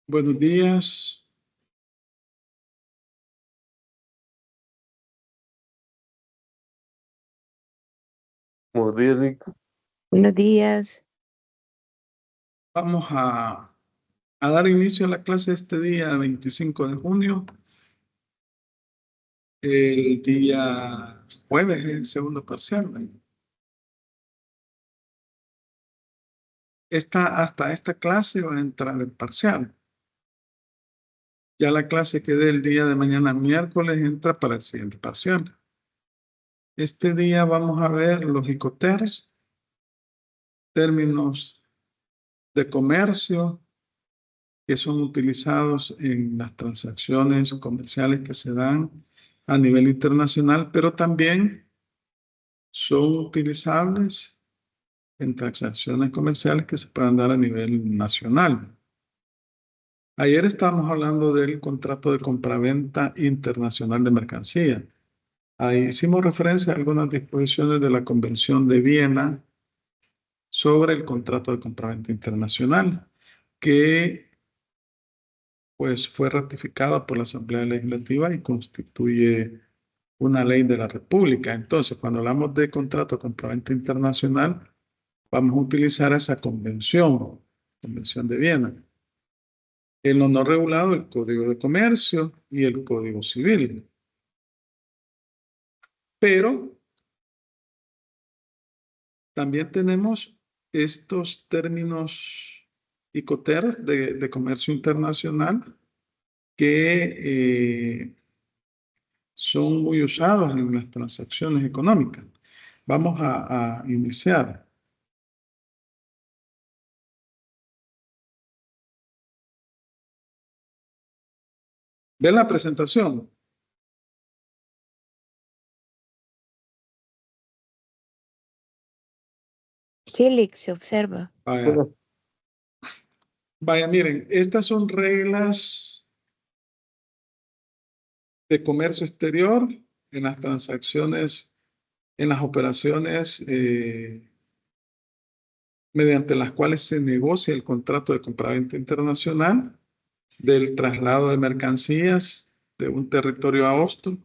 Buenos días. Buenos días, Nick. Buenos días. Vamos a dar inicio a la clase este día 25 de junio. El día jueves, el segundo parcial. Hasta esta clase va a entrar el parcial. Ya la clase que dé el día de mañana miércoles entra para el siguiente parcial. Este día vamos a ver los Icoterms, términos de comercio que son utilizados en las transacciones comerciales que se dan a nivel internacional, pero también son utilizables en transacciones comerciales que se puedan dar a nivel nacional. Ayer estábamos hablando del contrato de compraventa internacional de mercancía. Ahí hicimos referencia a algunas disposiciones de la Convención de Viena sobre el contrato de compraventa internacional, que pues fue ratificada por la Asamblea Legislativa y constituye una ley de la República. Entonces, cuando hablamos de contrato de compraventa internacional, vamos a utilizar esa convención, Convención de Viena. En lo no regulado, el Código de Comercio y el Código Civil. Pero también tenemos estos términos Icoterms de comercio internacional que son muy usados en las transacciones económicas. Vamos a iniciar. ¿Ven la presentación? Silic se observa. Vaya, miren, estas son reglas de comercio exterior en las transacciones, en las operaciones mediante las cuales se negocia el contrato de compraventa internacional del traslado de mercancías de un territorio a otro,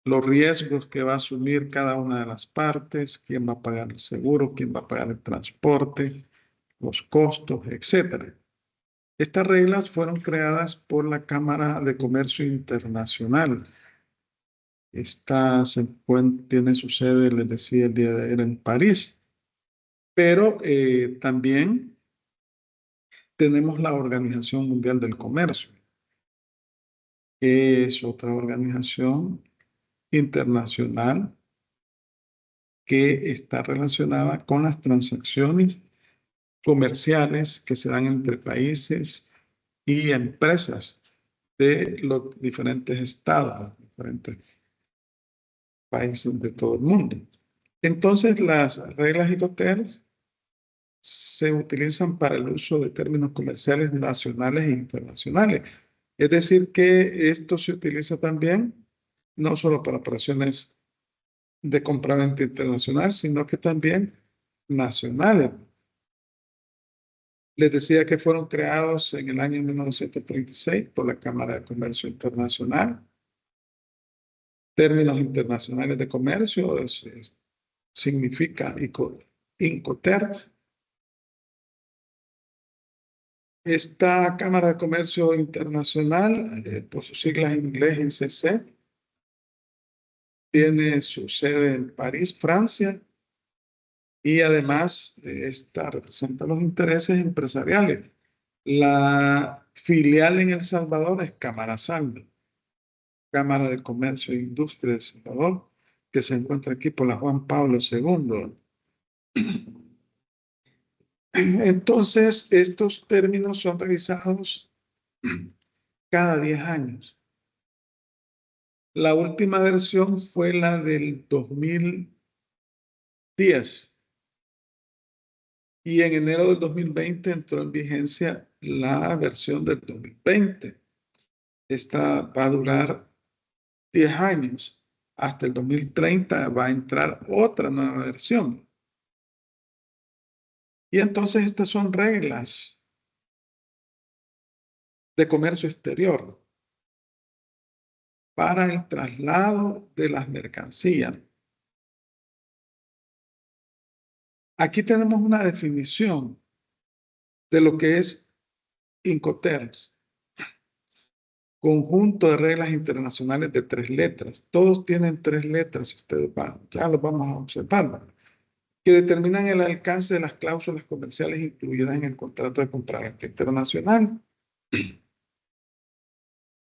los riesgos que va a asumir cada una de las partes, quién va a pagar el seguro, quién va a pagar el transporte, los costos, etcétera. Estas reglas fueron creadas por la Cámara de Comercio Internacional. Esta tiene su sede, les decía el día de ayer, en París. Pero también tenemos la Organización Mundial del Comercio, que es otra organización internacional que está relacionada con las transacciones comerciales que se dan entre países y empresas de los diferentes estados, los diferentes países de todo el mundo. Entonces, las reglas Icoterms se utilizan para el uso de términos comerciales nacionales e internacionales. Es decir, que esto se utiliza también no solo para operaciones de compraventa internacional, sino que también nacionales. Les decía que fueron creados en el año 1936 por la Cámara de Comercio Internacional. Términos internacionales de comercio significa Incoterms. Esta Cámara de Comercio Internacional, por sus siglas en inglés ICC, tiene su sede en París, Francia, y además esta representa los intereses empresariales. La filial en El Salvador es Cámara-Sal, Cámara de Comercio e Industria de El Salvador, que se encuentra aquí por la Juan Pablo II. Entonces, estos términos son revisados cada 10 años. La última versión fue la del 2010 y en enero del 2020 entró en vigencia la versión del 2020. Esta va a durar 10 años. Hasta el 2030 va a entrar otra nueva versión. Y entonces estas son reglas de comercio exterior para el traslado de las mercancías. Aquí tenemos una definición de lo que es Incoterms, conjunto de reglas internacionales de 3 letras. Todos tienen 3 letras, si ustedes van, ya los vamos a observar, que determinan el alcance de las cláusulas comerciales incluidas en el contrato de compraventa internacional.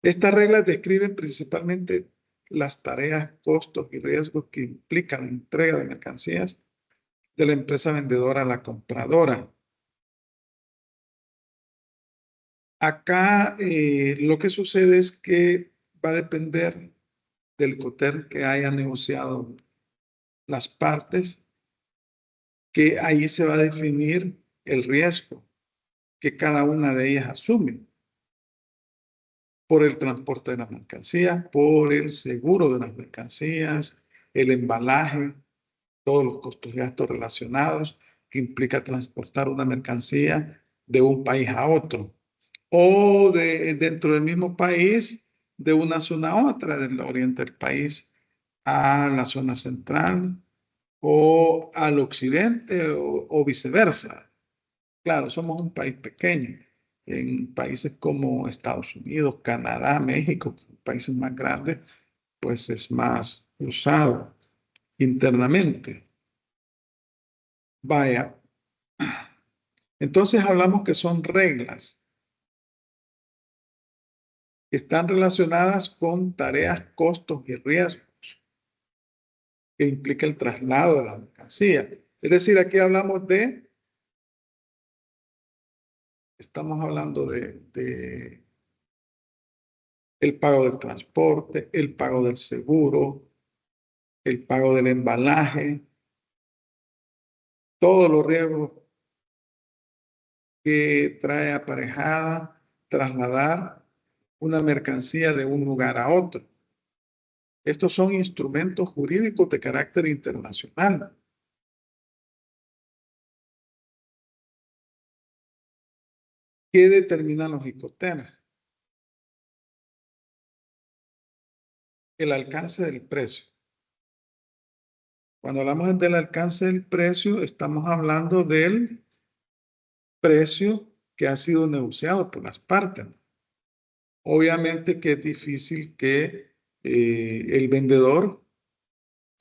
Estas reglas describen principalmente las tareas, costos y riesgos que implican la entrega de mercancías de la empresa vendedora a la compradora. Acá lo que sucede es que va a depender del Incoterms que haya negociado las partes, que ahí se va a definir el riesgo que cada una de ellas asume por el transporte de las mercancías, por el seguro de las mercancías, el embalaje, todos los costos y gastos relacionados que implica transportar una mercancía de un país a otro o dentro del mismo país de una zona a otra, del oriente del país a la zona central o al occidente o viceversa. Claro, somos un país pequeño. En países como Estados Unidos, Canadá, México, países más grandes, pues es más usado internamente. Vaya. Entonces hablamos que son reglas que están relacionadas con tareas, costos y riesgos que implica el traslado de la mercancía. Es decir, aquí estamos hablando de el pago del transporte, el pago del seguro, el pago del embalaje, todos los riesgos que trae aparejada trasladar una mercancía de un lugar a otro. Estos son instrumentos jurídicos de carácter internacional. ¿Qué determinan los Incoterms? El alcance del precio. Cuando hablamos del alcance del precio, estamos hablando del precio que ha sido negociado por las partes. Obviamente que es difícil que el vendedor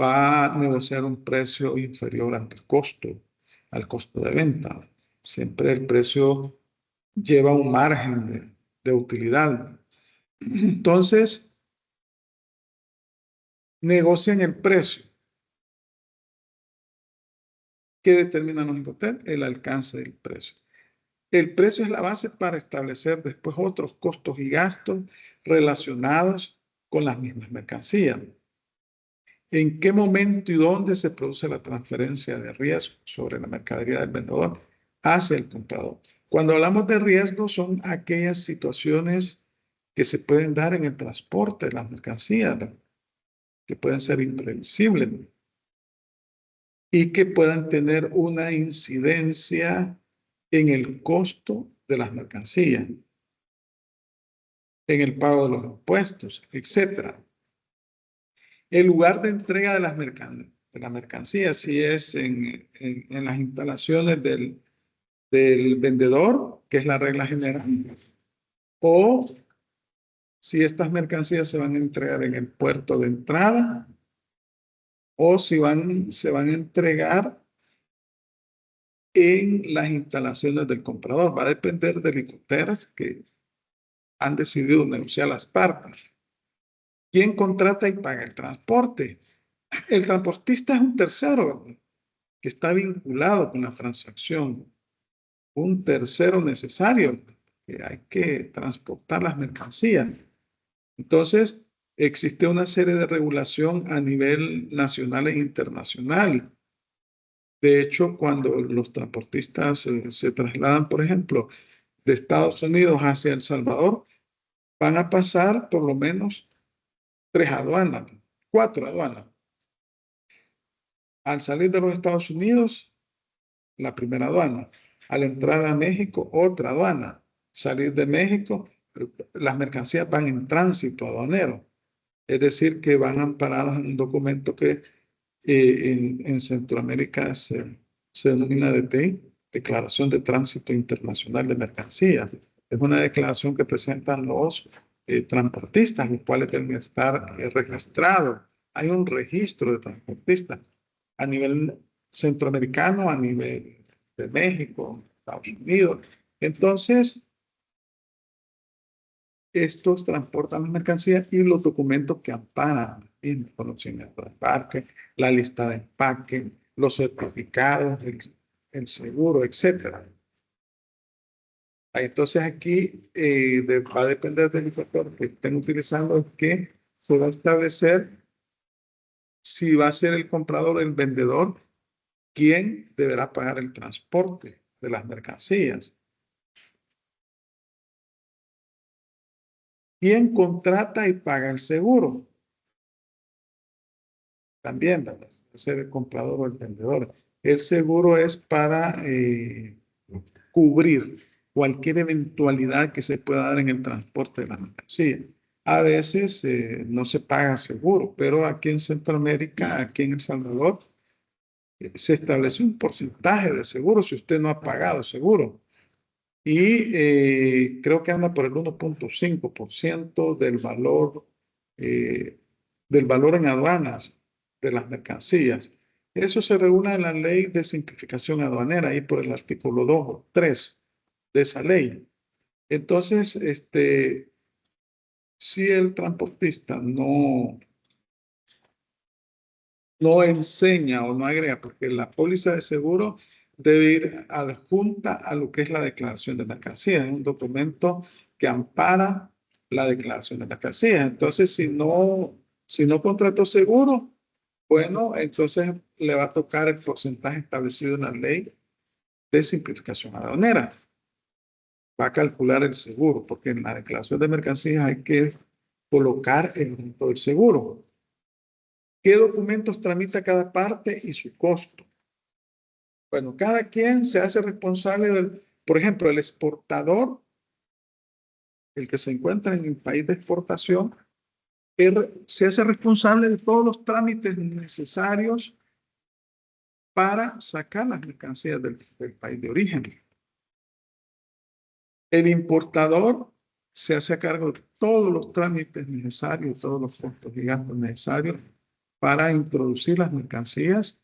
va a negociar un precio inferior al costo de venta. Siempre el precio lleva un margen de utilidad. Entonces, negocian el precio. ¿Qué determinan los Incoterms? El alcance del precio. El precio es la base para establecer después otros costos y gastos relacionados con las mismas mercancías. ¿En qué momento y dónde se produce la transferencia de riesgo sobre la mercadería del vendedor hacia el comprador? Cuando hablamos de riesgo, son aquellas situaciones que se pueden dar en el transporte de las mercancías, que pueden ser imprevisibles y que puedan tener una incidencia en el costo de las mercancías, en el pago de los impuestos, etc. El lugar de entrega de las mercancías, si es en las instalaciones del vendedor, que es la regla general, o si estas mercancías se van a entregar en el puerto de entrada, o si se van a entregar en las instalaciones del comprador. Va a depender de Incoterms que han decidido negociar las partes. ¿Quién contrata y paga el transporte? El transportista es un tercero, ¿verdad?, que está vinculado con la transacción. Un tercero necesario, que hay que transportar las mercancías. Entonces, existe una serie de regulación a nivel nacional e internacional. De hecho, cuando los transportistas se trasladan, por ejemplo, de Estados Unidos hacia El Salvador, van a pasar por lo menos 3 aduanas, 4 aduanas. Al salir de los Estados Unidos, la primera aduana. Al entrar a México, otra aduana. Salir de México, las mercancías van en tránsito aduanero. Es decir, que van amparadas en un documento que en Centroamérica se denomina DTI, Declaración de Tránsito Internacional de Mercancías. Es una declaración que presentan los transportistas, los cuales deben estar registrados. Hay un registro de transportistas a nivel centroamericano, a nivel de México, Estados Unidos. Entonces, estos transportan las mercancías y los documentos que amparan el conocimiento de embarque, la lista de empaque, los certificados, el seguro, etc. Entonces aquí va a depender del inspector que estén utilizando, que se va a establecer si va a ser el comprador o el vendedor quien deberá pagar el transporte de las mercancías. ¿Quién contrata y paga el seguro? También, ¿verdad? Ser el comprador o el vendedor. El seguro es para cubrir cualquier eventualidad que se pueda dar en el transporte de la mercancía. A veces no se paga seguro, pero aquí en Centroamérica, aquí en El Salvador, se establece un porcentaje de seguro si usted no ha pagado seguro. Y creo que anda por el 1.5% del valor en aduanas de las mercancías. Eso se regula en la ley de simplificación aduanera, ahí por el artículo 2 o 3 de esa ley. Entonces, si el transportista no enseña o no agrega, porque la póliza de seguro debe ir adjunta a lo que es la declaración de mercancías. Es un documento que ampara la declaración de mercancías. Entonces, si no contrató seguro, bueno, entonces le va a tocar el porcentaje establecido en la ley de simplificación aduanera. Va a calcular el seguro, porque en la declaración de mercancías hay que colocar el monto del seguro. ¿Qué documentos tramita cada parte y su costo? Bueno, cada quien se hace responsable del, por ejemplo, el exportador, el que se encuentra en el país de exportación, se hace responsable de todos los trámites necesarios para sacar las mercancías del país de origen. El importador se hace a cargo de todos los trámites necesarios, todos los costos y gastos necesarios para introducir las mercancías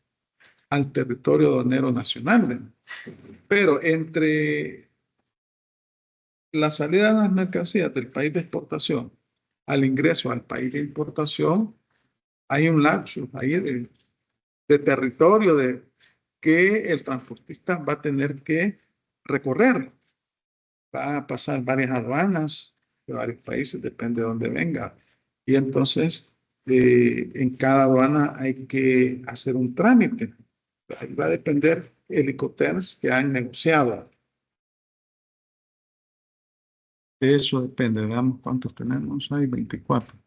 al territorio aduanero nacional. Pero entre la salida de las mercancías del país de exportación al ingreso al país de importación, hay un lapso ahí de territorio que el transportista va a tener que recorrer. Va a pasar varias aduanas de varios países, depende de dónde venga. Y entonces, en cada aduana hay que hacer un trámite. Ahí va a depender el Incoterms que han negociado. Eso depende, veamos cuántos tenemos. Hay 24.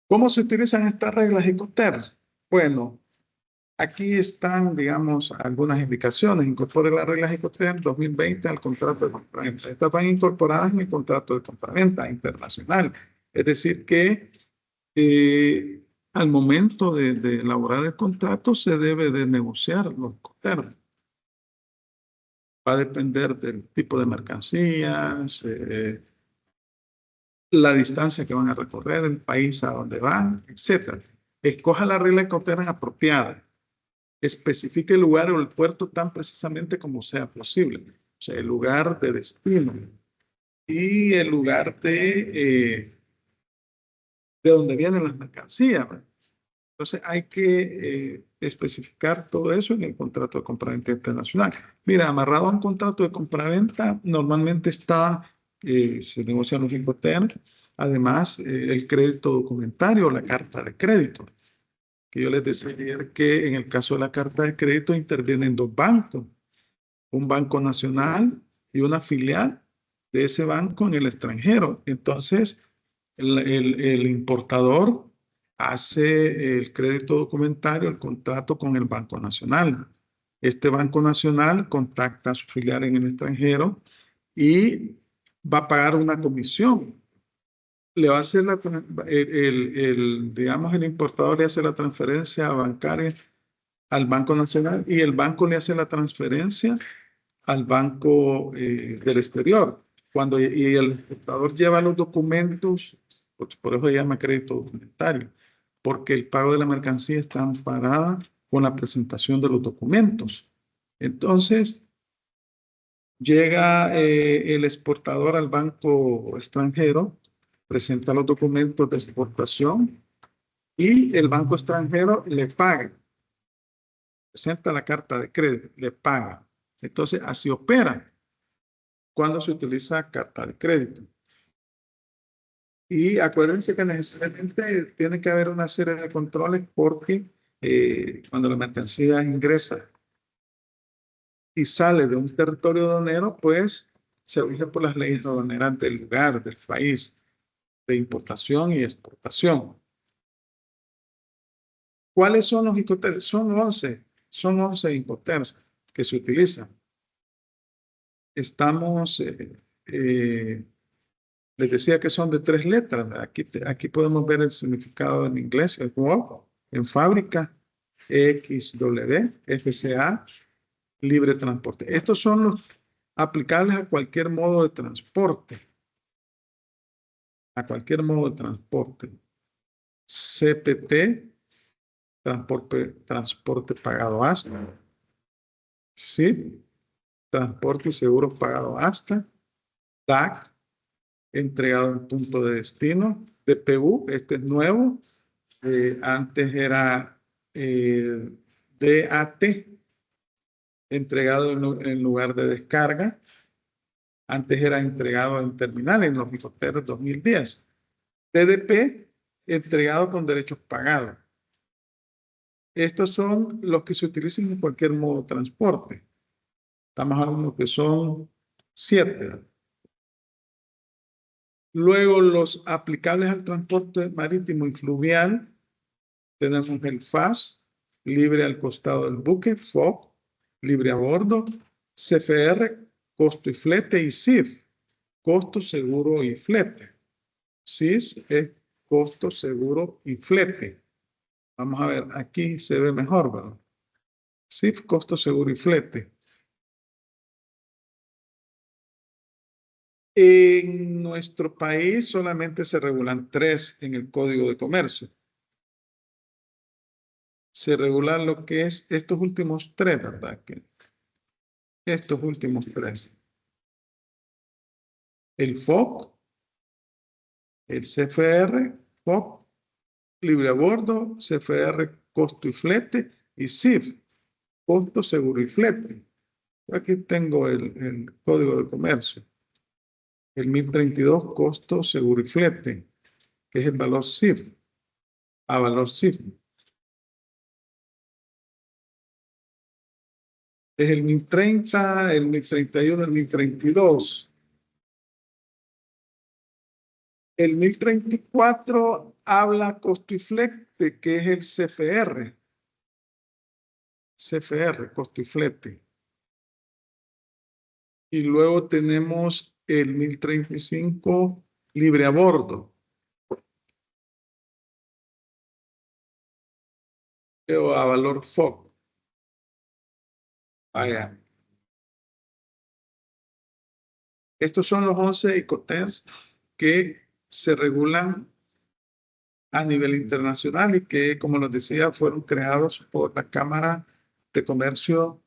¿Cómo se utilizan estas reglas Incoterms? Bueno, aquí están, digamos, algunas indicaciones. Incorpore las reglas Incoterms 2020 al contrato de compraventa. Estas van incorporadas en el contrato de compraventa internacional. Es decir, que al momento de elaborar el contrato se debe de negociar los Incoterms. Va a depender del tipo de mercancías, la distancia que van a recorrer, el país a donde van, etc. Escoja la regla Incoterms apropiada. Especifique el lugar o el puerto tan precisamente como sea posible. O sea, el lugar de destino y el lugar de donde vienen las mercancías. Entonces hay que especificar todo eso en el contrato de compraventa internacional. Mira, amarrado a un contrato de compraventa, normalmente se negocian los Incoterms, además el crédito documentario, la carta de crédito. Que yo les decía ayer que en el caso de la carta de crédito intervienen dos bancos, un banco nacional y una filial de ese banco en el extranjero. Entonces, el importador hace el crédito documentario, el contrato con el Banco Nacional. Este Banco Nacional contacta a su filial en el extranjero y va a pagar una comisión. Le va a hacer digamos, el importador le hace la transferencia bancaria al Banco Nacional y el banco le hace la transferencia al banco del exterior. Y el exportador lleva los documentos, por eso se llama crédito documentario, porque el pago de la mercancía está amparada con la presentación de los documentos. Entonces, llega el exportador al banco extranjero, presenta los documentos de exportación y el banco extranjero le paga. Presenta la carta de crédito, le paga. Entonces, así opera cuando se utiliza carta de crédito. Y acuérdense que necesariamente tiene que haber una serie de controles porque cuando la mercancía ingresa y sale de un territorio aduanero, pues se rige por las leyes aduaneras del lugar, del país, de importación y exportación. ¿Cuáles son los Incoterms? Son 11 Incoterms que se utilizan. Estamos, les decía que son de 3 letras. Aquí podemos ver el significado en inglés, el word, en fábrica, XW, FCA, libre transporte. Estos son los aplicables a cualquier modo de transporte. A cualquier modo de transporte. CPT, transporte pagado hasta. SIP, transporte y seguro pagado hasta. DAC, entregado en punto de destino. DPU, este es nuevo. Antes era DAT, entregado en lugar de descarga. Antes era entregado en terminal en los Incoterms 2010. TDP, entregado con derechos pagados. Estos son los que se utilizan en cualquier modo de transporte. Estamos hablando que son 7. Luego, los aplicables al transporte marítimo y fluvial, tenemos el FAS, libre al costado del buque, FOB, libre a bordo, CFR, costo y flete, y CIF, costo, seguro y flete. CIF es costo, seguro y flete. Vamos a ver, aquí se ve mejor, ¿verdad? CIF, costo, seguro y flete. En nuestro país solamente se regulan 3 en el Código de Comercio. Se regulan lo que es estos últimos 3, ¿verdad? Estos últimos 3. El FOB, el CFR, FOB, libre a bordo, CFR, costo y flete, y CIF, costo, seguro y flete. Aquí tengo el Código de Comercio. El 1032, costo, seguro y flete, que es el valor CIF, a valor CIF. Es el 1030, el 1031, el 1032. El 1034 habla costo y flete, que es el CFR. CFR, costo y flete. Y luego tenemos el 1035, libre a bordo. O a valor FOB. Vaya. Estos son los 11 Incoterms que se regulan a nivel internacional y que, como les decía, fueron creados por la Cámara de Comercio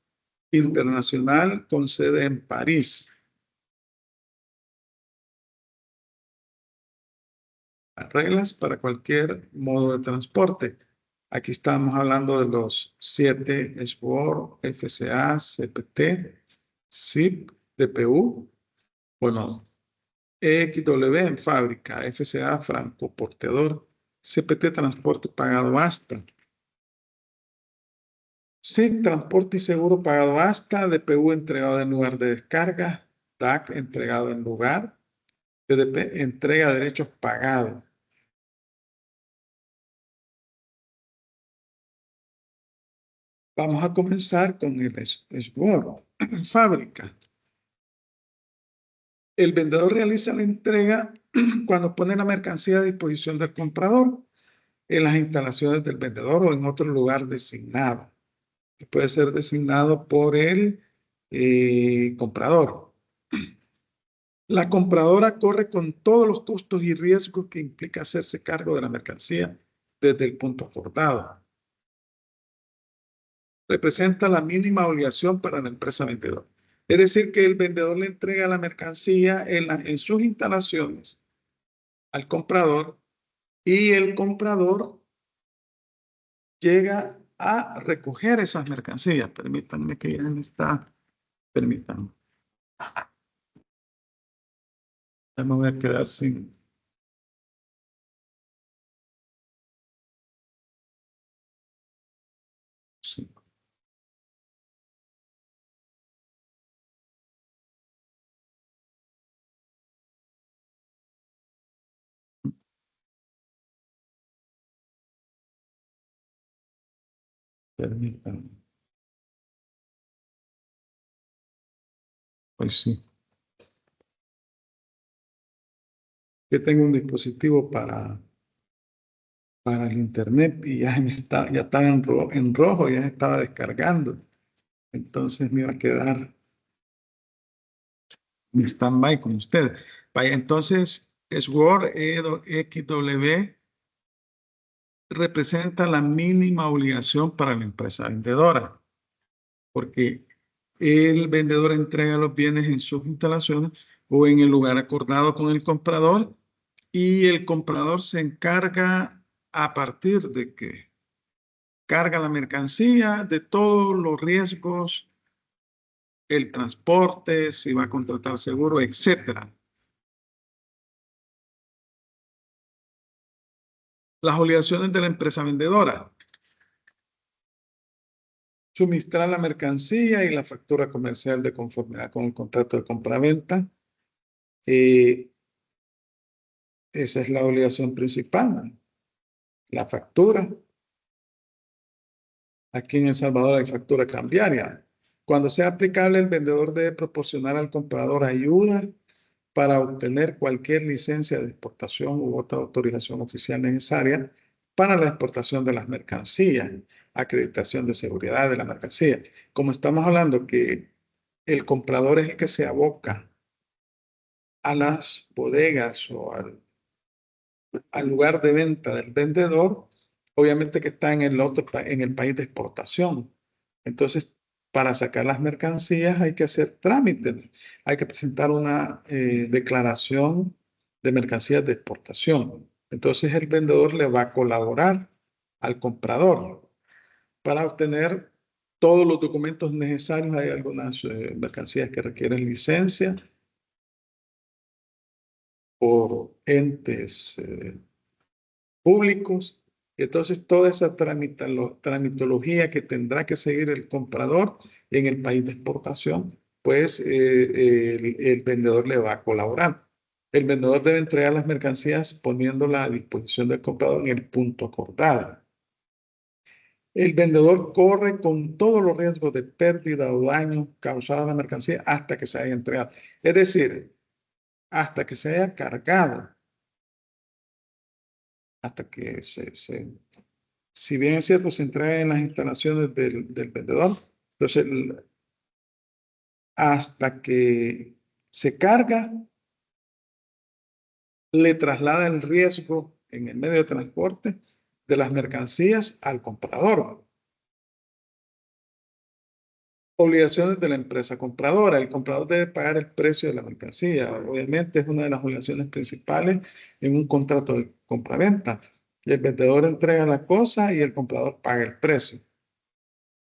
Internacional con sede en París. Las reglas para cualquier modo de transporte. Aquí estamos hablando de los 7 SWOR, FCA, CPT, SIP, DPU, bueno, EXW en fábrica, FCA franco portador, CPT transporte pagado hasta, SIP transporte y seguro pagado hasta, DPU entregado en lugar de descarga, DAC entregado en lugar, TDP entrega derechos pagados. Vamos a comenzar con el SWOT. Fábrica. El vendedor realiza la entrega cuando pone la mercancía a disposición del comprador en las instalaciones del vendedor o en otro lugar designado. Que puede ser designado por el comprador. La compradora corre con todos los costos y riesgos que implica hacerse cargo de la mercancía desde el punto acordado. Representa la mínima obligación para la empresa vendedora. Es decir, que el vendedor le entrega la mercancía en sus instalaciones al comprador y el comprador llega a recoger esas mercancías. Permítanme que ya está. Permítanme. Ya me voy a quedar sin. Sí. Permítanme. Pues sí. Yo tengo un dispositivo para el internet y ya estaba en rojo, ya se estaba descargando. Entonces me iba a quedar en stand-by con ustedes. Vaya, entonces, SWOT XW representa la mínima obligación para la empresa vendedora, porque el vendedor entrega los bienes en sus instalaciones o en el lugar acordado con el comprador y el comprador se encarga a partir de que carga la mercancía de todos los riesgos, el transporte, si va a contratar seguro, etcétera. Las obligaciones de la empresa vendedora. Suministrar la mercancía y la factura comercial de conformidad con el contrato de compraventa. Esa es la obligación principal, ¿no? La factura. Aquí en El Salvador hay factura cambiaria. Cuando sea aplicable, el vendedor debe proporcionar al comprador ayuda para obtener cualquier licencia de exportación u otra autorización oficial necesaria para la exportación de las mercancías, acreditación de seguridad de la mercancía. Como estamos hablando que el comprador es el que se aboca a las bodegas o al lugar de venta del vendedor, obviamente que está en el país de exportación. Entonces, para sacar las mercancías hay que hacer trámites, hay que presentar una declaración de mercancías de exportación. Entonces, el vendedor le va a colaborar al comprador para obtener todos los documentos necesarios. Hay algunas mercancías que requieren licencia por entes públicos. Entonces, toda esa tramitología que tendrá que seguir el comprador en el país de exportación, pues el vendedor le va a colaborar. El vendedor debe entregar las mercancías poniéndolas a disposición del comprador en el punto acordado. El vendedor corre con todos los riesgos de pérdida o daño causado a la mercancía hasta que se haya entregado. Es decir, hasta que se haya cargado, hasta que si bien es cierto, se entrega en las instalaciones del vendedor, entonces hasta que se carga, le traslada el riesgo en el medio de transporte de las mercancías al comprador. Obligaciones de la empresa compradora. El comprador debe pagar el precio de la mercancía. Obviamente es una de las obligaciones principales en un contrato de compraventa. El vendedor entrega la cosa y el comprador paga el precio.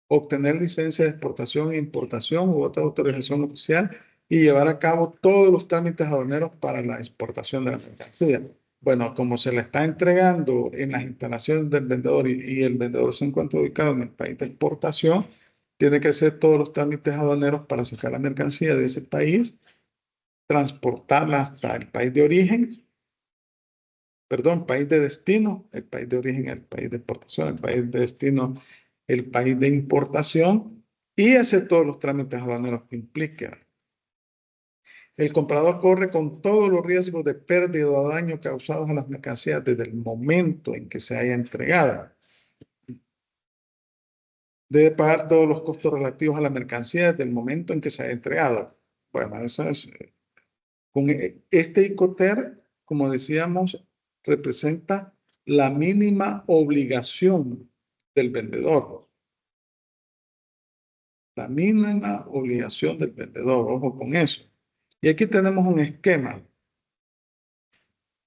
Obtener licencia de exportación e importación u otra autorización oficial y llevar a cabo todos los trámites aduaneros para la exportación de la mercancía. Bueno, como se le está entregando en las instalaciones del vendedor y el vendedor se encuentra ubicado en el país de exportación, tiene que hacer todos los trámites aduaneros para sacar la mercancía de ese país, transportarla hasta el país de origen, perdón, país de destino, el país de origen, el país de exportación, el país de destino el país de importación y hacer todos los trámites aduaneros que implica. El comprador corre con todos los riesgos de pérdida o daño causados a las mercancías desde el momento en que se haya entregado. Debe pagar todos los costos relativos a la mercancía desde el momento en que se haya entregado. Bueno, eso es... Con este ICOTER, como decíamos, representa la mínima obligación del vendedor. La mínima obligación del vendedor, ojo con eso. Y aquí tenemos un esquema.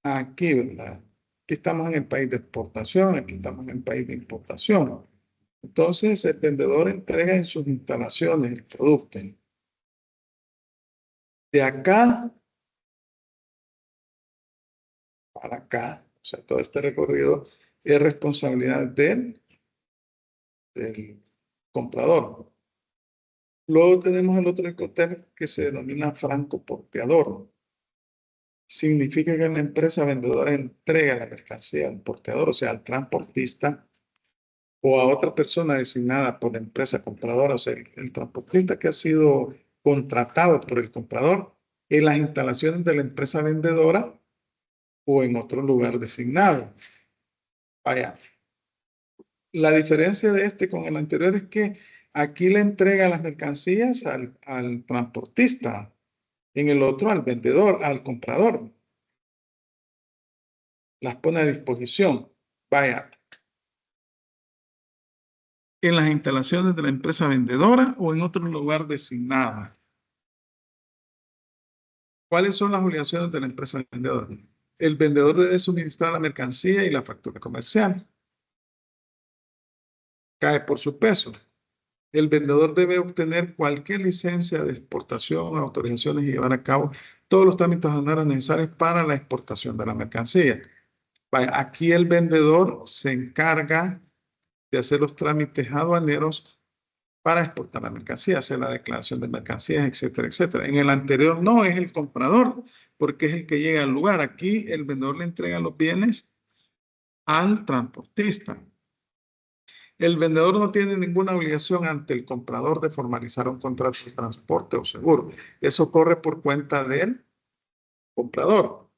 Aquí, ¿verdad? Aquí estamos en el país de exportación, aquí estamos en el país de importación. Entonces, el vendedor entrega en sus instalaciones el producto. De acá para acá, o sea, todo este recorrido es responsabilidad del comprador. Luego tenemos el otro Icoter que se denomina franco porteador. Significa que la empresa vendedora entrega la mercancía al porteador, o sea, al transportista o a otra persona designada por la empresa compradora, o sea, el transportista que ha sido contratado por el comprador en las instalaciones de la empresa vendedora o en otro lugar designado. Vaya. La diferencia de este con el anterior es que aquí le entrega las mercancías al transportista, en el otro al vendedor, al comprador. Las pone a disposición. Vaya, en las instalaciones de la empresa vendedora o en otro lugar designado. ¿Cuáles son las obligaciones de la empresa vendedora? El vendedor debe suministrar la mercancía y la factura comercial. Cae por su peso. El vendedor debe obtener cualquier licencia de exportación, autorizaciones y llevar a cabo todos los trámites aduaneros necesarios para la exportación de la mercancía. Aquí el vendedor se encarga de hacer los trámites aduaneros para exportar la mercancía, hacer la declaración de mercancías, etcétera, etcétera. En el anterior no, es el comprador, porque es el que llega al lugar. Aquí el vendedor le entrega los bienes al transportista. El vendedor no tiene ninguna obligación ante el comprador de formalizar un contrato de transporte o seguro. Eso corre por cuenta del comprador.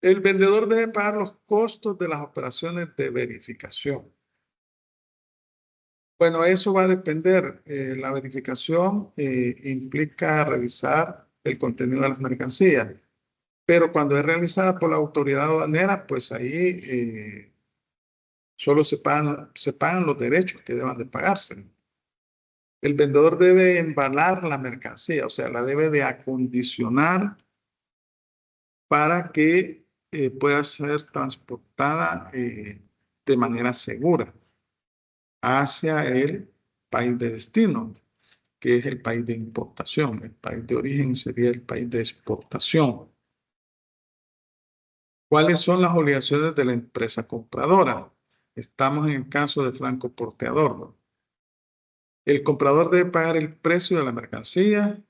El vendedor debe pagar los costos de las operaciones de verificación. Bueno, eso va a depender. La verificación implica revisar el contenido de las mercancías, pero cuando es realizada por la autoridad aduanera, pues ahí solo se pagan los derechos que deban de pagarse. El vendedor debe embalar la mercancía, o sea, la debe de acondicionar para que pueda ser transportada de manera segura hacia el país de destino, que es el país de importación. El país de origen sería el país de exportación. ¿Cuáles son las obligaciones de la empresa compradora? Estamos en el caso de franco porteador, ¿no? El comprador debe pagar el precio de la mercancía,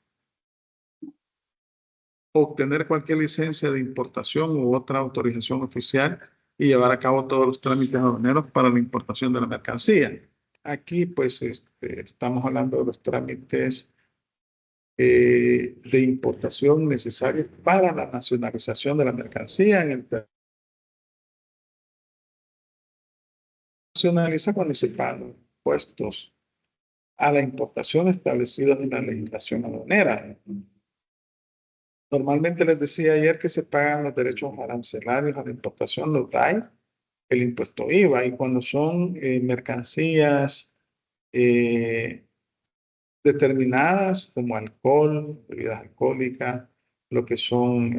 obtener cualquier licencia de importación u otra autorización oficial y llevar a cabo todos los trámites aduaneros para la importación de la mercancía. Aquí, pues, estamos hablando de los trámites de importación necesarios para la nacionalización de la mercancía. Nacionaliza cuando se pagan los impuestos a la importación establecidos en la legislación aduanera. Normalmente les decía ayer que se pagan los derechos arancelarios a la importación, los DAI, el impuesto IVA, y cuando son mercancías determinadas como alcohol, bebidas alcohólicas, lo que son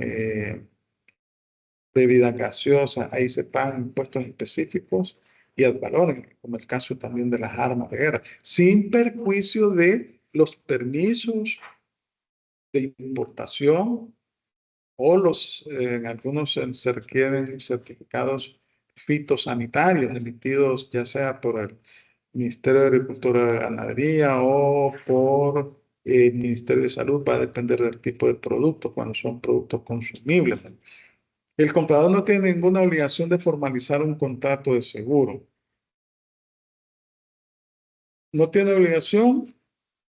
bebidas gaseosas, ahí se pagan impuestos específicos y ad valorem, como el caso también de las armas de guerra, sin perjuicio de los permisos de importación o en algunos se requieren certificados fitosanitarios emitidos ya sea por el Ministerio de Agricultura y Ganadería o por el Ministerio de Salud, va a depender del tipo de producto, cuando son productos consumibles. El comprador no tiene ninguna obligación de formalizar un contrato de seguro. no tiene obligación,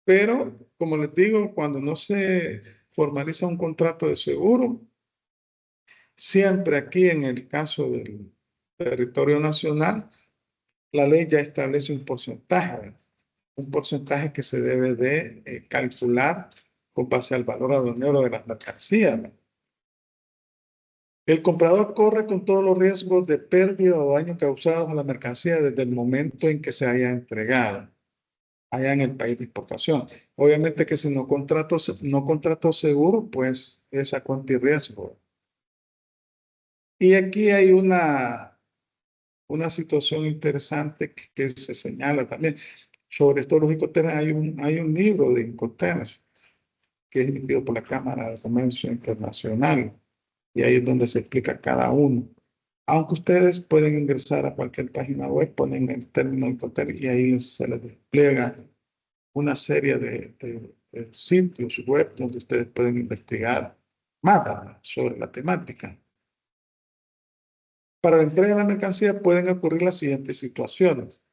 pero como les digo, cuando no se formaliza un contrato de seguro, siempre aquí en el caso del territorio nacional, la ley ya establece un porcentaje que se debe de calcular con base al valor aduanero de las mercancías. El comprador corre con todos los riesgos de pérdida o daño causados a la mercancía desde el momento en que se haya entregado allá en el país de exportación. Obviamente que si no contrató seguro, pues es a cuenta y riesgo. Y aquí hay una situación interesante que se señala también. Sobre esto los Incoterms hay un libro de Incoterms que es emitido por la Cámara de Comercio Internacional y ahí es donde se explica cada uno. Aunque ustedes pueden ingresar a cualquier página web, ponen el término Incoterms y ahí se les despliega una serie de sitios web donde ustedes pueden investigar más sobre la temática. Para la entrega de la mercancía pueden ocurrir las siguientes situaciones.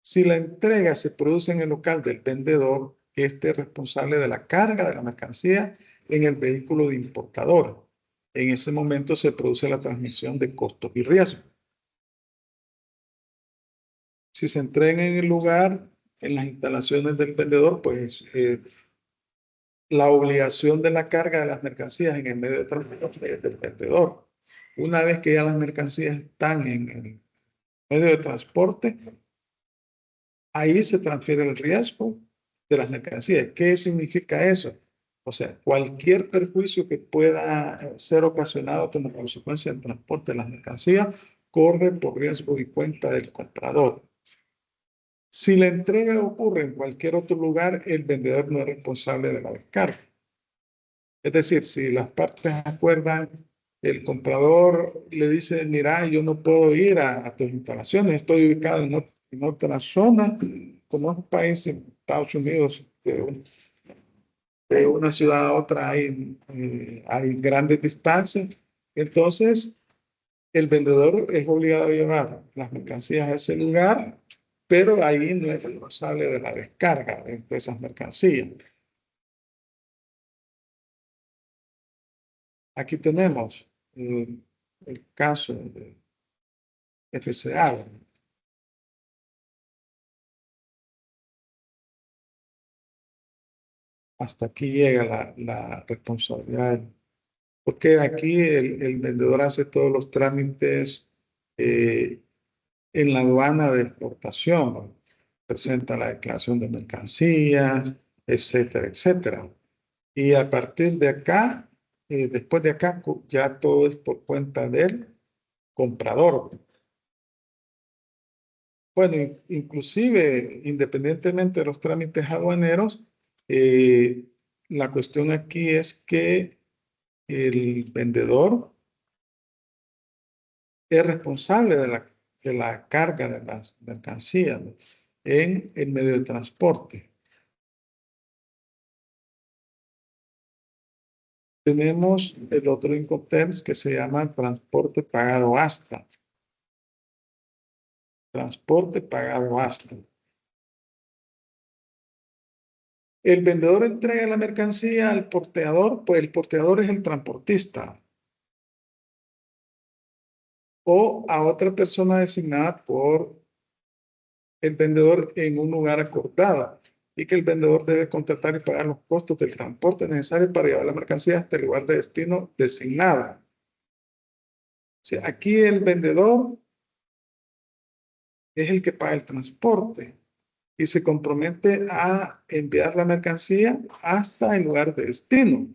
Si la entrega se produce en el local del vendedor, este es responsable de la carga de la mercancía en el vehículo de importador. En ese momento se produce la transmisión de costos y riesgos. Si se entrega en el lugar, en las instalaciones del vendedor, pues la obligación de la carga de las mercancías en el medio de transporte es del vendedor. Una vez que ya las mercancías están en el medio de transporte, ahí se transfiere el riesgo de las mercancías. ¿Qué significa eso? O sea, cualquier perjuicio que pueda ser ocasionado como consecuencia del transporte de las mercancías corre por riesgo y cuenta del comprador. Si la entrega ocurre en cualquier otro lugar, el vendedor no es responsable de la descarga. Es decir, si las partes acuerdan, el comprador le dice, mira, yo no puedo ir a tus instalaciones, estoy ubicado en otra zona, como es un país, en Estados Unidos, de una ciudad a otra hay grandes distancias. Entonces, el vendedor es obligado a llevar las mercancías a ese lugar, pero ahí no es responsable de la descarga de esas mercancías. Aquí tenemos el caso de FCA. Hasta aquí llega la responsabilidad. Porque aquí el vendedor hace todos los trámites en la aduana de exportación, ¿no? Presenta la declaración de mercancías, etcétera, etcétera. Y a partir de acá, después de acá, ya todo es por cuenta del comprador. Bueno, inclusive, independientemente de los trámites aduaneros, la cuestión aquí es que el vendedor es responsable de la carga de las mercancías, ¿no?, en el medio de transporte. Tenemos el otro Incoterms que se llama transporte pagado hasta. Transporte pagado hasta. El vendedor entrega la mercancía al porteador, pues el porteador es el transportista, o a otra persona designada por el vendedor en un lugar acordado, y que el vendedor debe contratar y pagar los costos del transporte necesarios para llevar la mercancía hasta el lugar de destino designado. O sea, aquí el vendedor es el que paga el transporte y se compromete a enviar la mercancía hasta el lugar de destino.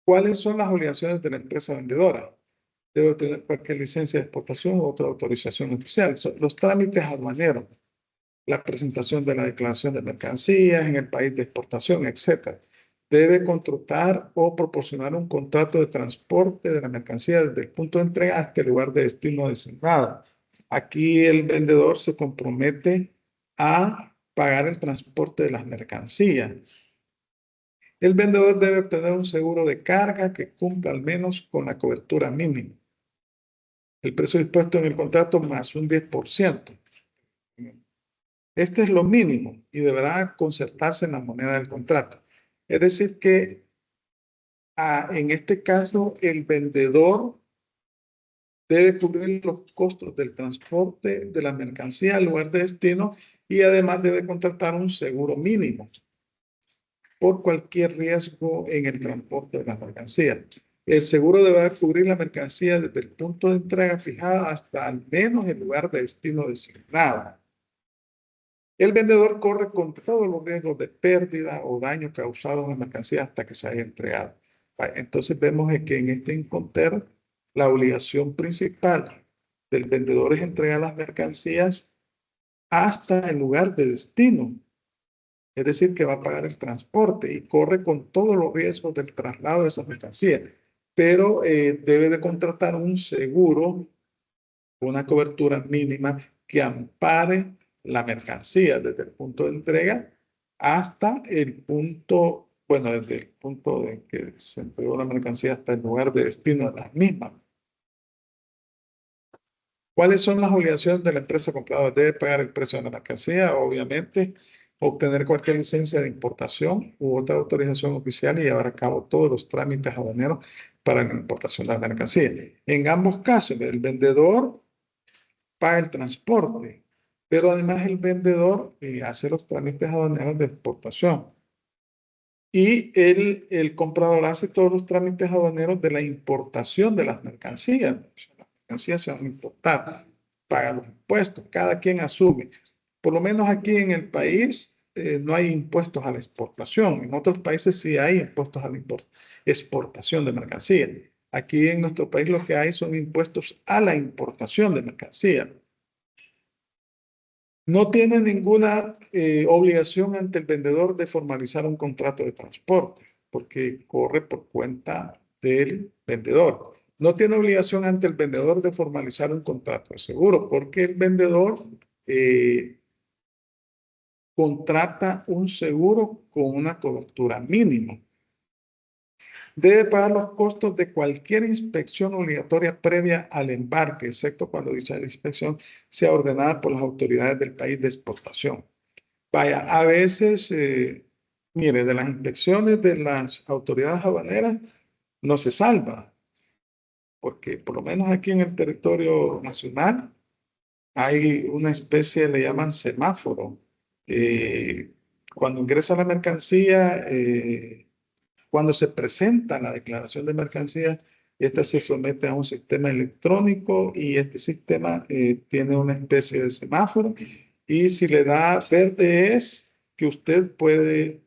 ¿Cuáles son las obligaciones de la empresa vendedora? Debe tener cualquier licencia de exportación u otra autorización oficial. Son los trámites aduaneros, la presentación de la declaración de mercancías en el país de exportación, etc. Debe contratar o proporcionar un contrato de transporte de la mercancía desde el punto de entrega hasta el lugar de destino designado. Aquí el vendedor se compromete a pagar el transporte de las mercancías. El vendedor debe obtener un seguro de carga que cumpla al menos con la cobertura mínima. El precio dispuesto en el contrato más un 10%. Este es lo mínimo y deberá concertarse en la moneda del contrato. Es decir que en este caso el vendedor debe cubrir los costos del transporte de la mercancía al lugar de destino y además debe contratar un seguro mínimo por cualquier riesgo en el transporte de la mercancía. El seguro deberá cubrir la mercancía desde el punto de entrega fijada hasta al menos el lugar de destino designado. El vendedor corre con todos los riesgos de pérdida o daño causados a la mercancía hasta que se haya entregado. Entonces vemos que en este Incoterm la obligación principal del vendedor es entregar las mercancías hasta el lugar de destino. Es decir, que va a pagar el transporte y corre con todos los riesgos del traslado de esa mercancía. Pero debe de contratar un seguro, una cobertura mínima que ampare la mercancía desde el punto de entrega hasta el punto, bueno, desde el punto en que se entregó la mercancía hasta el lugar de destino de las mismas. ¿Cuáles son las obligaciones de la empresa compradora? Debe pagar el precio de la mercancía, obviamente, obtener cualquier licencia de importación u otra autorización oficial y llevar a cabo todos los trámites aduaneros para la importación de la mercancía. En ambos casos, el vendedor paga el transporte, pero además el vendedor hace los trámites aduaneros de exportación. Y el comprador hace todos los trámites aduaneros de la importación de las mercancías. Las mercancías se van a importar, paga los impuestos, cada quien asume. Por lo menos aquí en el país no hay impuestos a la exportación. En otros países sí hay impuestos a la exportación de mercancías. Aquí en nuestro país lo que hay son impuestos a la importación de mercancías. No tiene ninguna obligación ante el vendedor de formalizar un contrato de transporte, porque corre por cuenta del vendedor. No tiene obligación ante el vendedor de formalizar un contrato de seguro, porque el vendedor contrata un seguro con una cobertura mínima. Debe pagar los costos de cualquier inspección obligatoria previa al embarque, excepto cuando dicha inspección sea ordenada por las autoridades del país de exportación. Vaya, a veces, mire, de las inspecciones de las autoridades aduaneras no se salva, porque por lo menos aquí en el territorio nacional hay una especie, le llaman semáforo. Cuando ingresa la mercancía, cuando se presenta la declaración de mercancía, esta se somete a un sistema electrónico y este sistema tiene una especie de semáforo y si le da verde es que usted puede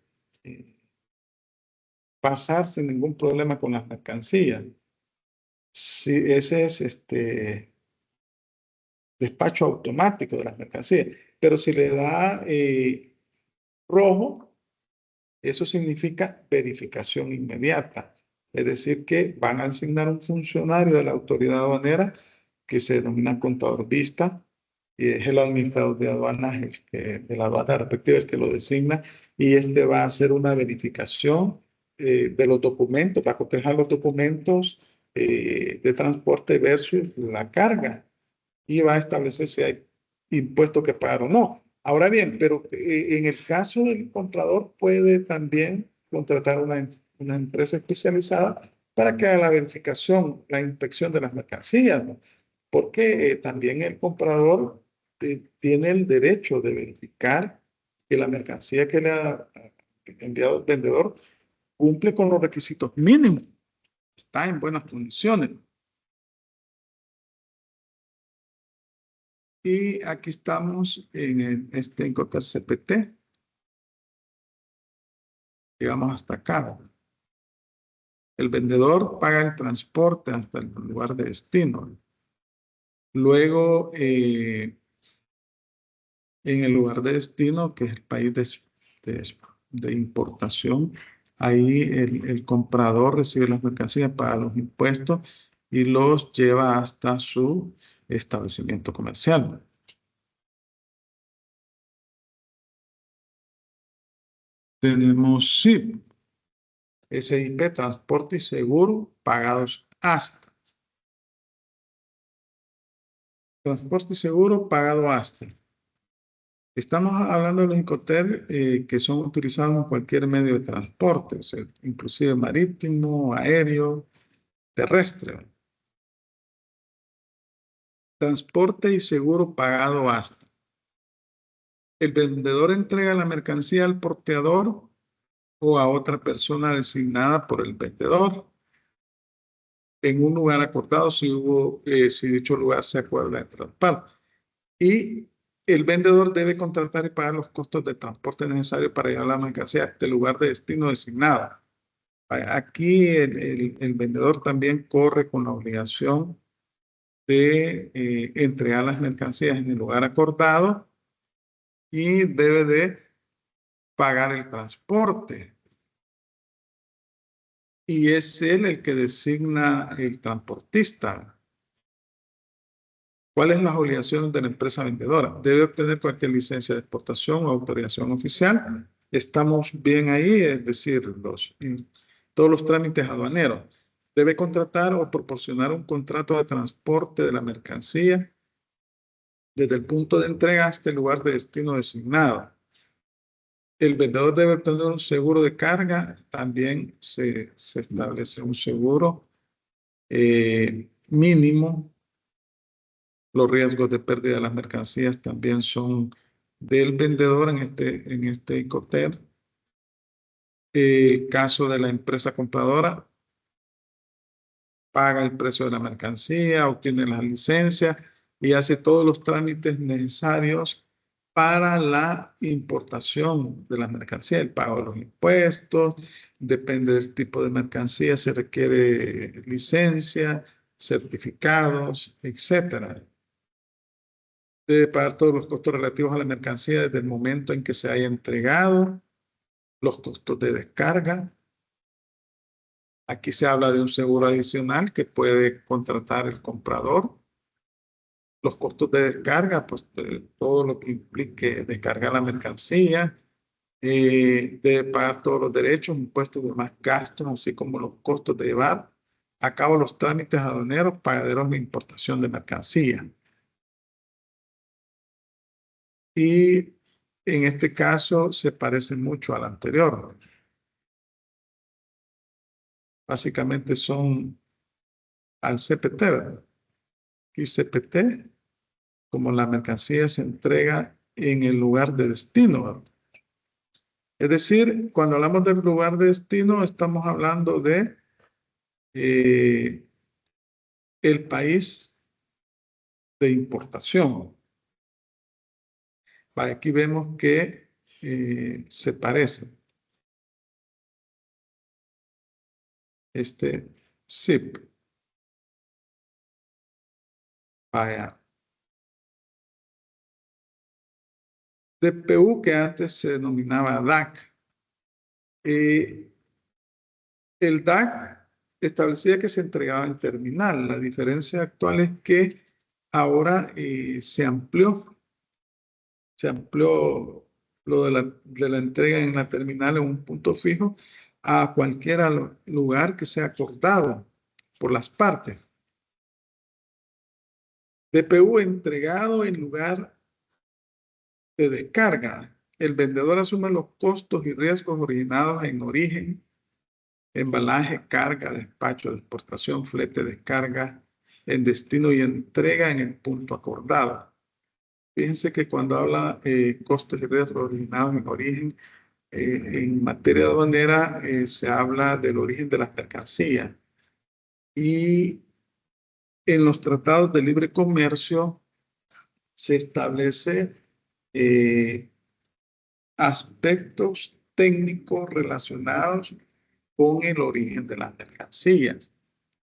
pasar sin ningún problema con las mercancías. Si ese es despacho automático de las mercancías, pero si le da rojo, eso significa verificación inmediata. Es decir, que van a asignar un funcionario de la autoridad aduanera que se denomina contador vista, y es el administrador de aduanas, de la aduana respectiva, el que lo designa, y este va a hacer una verificación de los documentos, va a cotejar los documentos de transporte versus la carga, y va a establecer si hay impuestos que pagar o no. Ahora bien, pero en el caso del comprador puede también contratar una empresa especializada para que haga la verificación, la inspección de las mercancías, ¿no? Porque también el comprador tiene el derecho de verificar que la mercancía que le ha enviado el vendedor cumple con los requisitos mínimos, está en buenas condiciones. Y aquí estamos en este Incoterm CPT. Llegamos hasta acá, ¿verdad? El vendedor paga el transporte hasta el lugar de destino. Luego, en el lugar de destino, que es el país de importación, ahí el comprador recibe las mercancías, paga los impuestos y los lleva hasta su establecimiento comercial. Tenemos SIP, SIP, transporte y seguro pagados hasta. Transporte seguro pagado hasta. Estamos hablando de los Incoterms que son utilizados en cualquier medio de transporte, o sea, inclusive marítimo, aéreo, terrestre. Transporte y seguro pagado hasta. El vendedor entrega la mercancía al porteador o a otra persona designada por el vendedor en un lugar acordado si dicho lugar se acuerda entre las partes. Y el vendedor debe contratar y pagar los costos de transporte necesarios para llevar la mercancía a este lugar de destino designado. Aquí el vendedor también corre con la obligación de entregar las mercancías en el lugar acordado y debe de pagar el transporte. Y es él el que designa el transportista. ¿Cuáles son las obligaciones de la empresa vendedora? Debe obtener cualquier licencia de exportación o autorización oficial. Estamos bien ahí, es decir, todos los trámites aduaneros. Debe contratar o proporcionar un contrato de transporte de la mercancía desde el punto de entrega hasta el lugar de destino designado. El vendedor debe obtener un seguro de carga. También se establece un seguro mínimo. Los riesgos de pérdida de las mercancías también son del vendedor en este Incoterm. El caso de la empresa compradora, paga el precio de la mercancía, obtiene las licencias y hace todos los trámites necesarios para la importación de la mercancía, el pago de los impuestos, depende del tipo de mercancía, se requiere licencia, certificados, etcétera. Debe pagar todos los costos relativos a la mercancía desde el momento en que se haya entregado, los costos de descarga. Aquí se habla de un seguro adicional que puede contratar el comprador. Los costos de descarga, pues todo lo que implique descargar la mercancía. Debe pagar todos los derechos, impuestos y demás gastos, así como los costos de llevar a cabo los trámites aduaneros, pagaderos de importación de mercancía. Y en este caso se parece mucho al anterior. Básicamente son al CPT, ¿verdad? Y CPT, como la mercancía se entrega en el lugar de destino, ¿verdad? Es decir, cuando hablamos del lugar de destino, estamos hablando de el país de importación. Aquí vemos que se parece. Este ZIP. Vaya. DPU, que antes se denominaba DAC. El DAC establecía que se entregaba en terminal. La diferencia actual es que ahora se amplió lo de la entrega en la terminal en un punto fijo a cualquier lugar que sea acordado por las partes. DPU entregado en lugar de descarga. El vendedor asume los costos y riesgos originados en origen, embalaje, carga, despacho, de exportación, flete, descarga, en destino y entrega en el punto acordado. Fíjense que cuando habla costos y riesgos originados en origen, en materia aduanera se habla del origen de las mercancías. Y en los tratados de libre comercio se establece aspectos técnicos relacionados con el origen de las mercancías.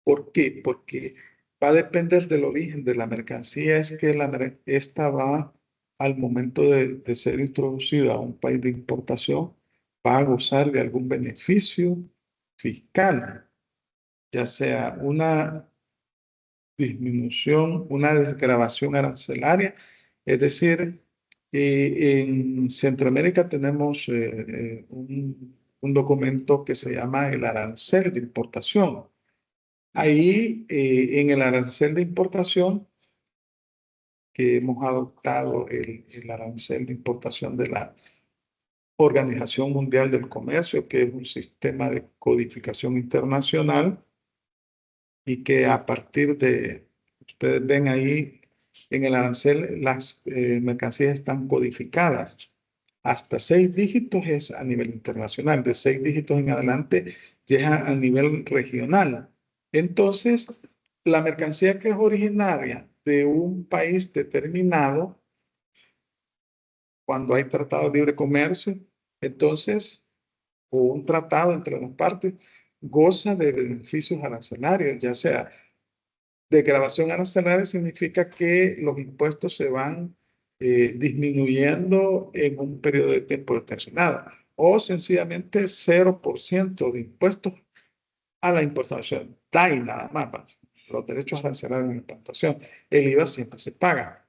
¿Por qué? Porque va a depender del origen de la mercancía, es que esta va al momento de ser introducida a un país de importación, va a gozar de algún beneficio fiscal, ya sea una disminución, una desgravación arancelaria, es decir, en Centroamérica tenemos un documento que se llama el arancel de importación. Ahí, en el arancel de importación, que hemos adoptado el arancel de importación de la Organización Mundial del Comercio, que es un sistema de codificación internacional y que a partir de, ustedes ven ahí en el arancel, las mercancías están codificadas. Hasta 6 dígitos es a nivel internacional, de 6 dígitos en adelante llega a nivel regional. Entonces, la mercancía que es originaria de un país determinado, cuando hay tratado de libre comercio, entonces, o un tratado entre las partes, goza de beneficios arancelarios, ya sea desgravación arancelaria significa que los impuestos se van disminuyendo en un periodo de tiempo determinado, o sencillamente 0% de impuestos a la importación. DAI nada más, los derechos arancelarios de importación. El IVA siempre se paga.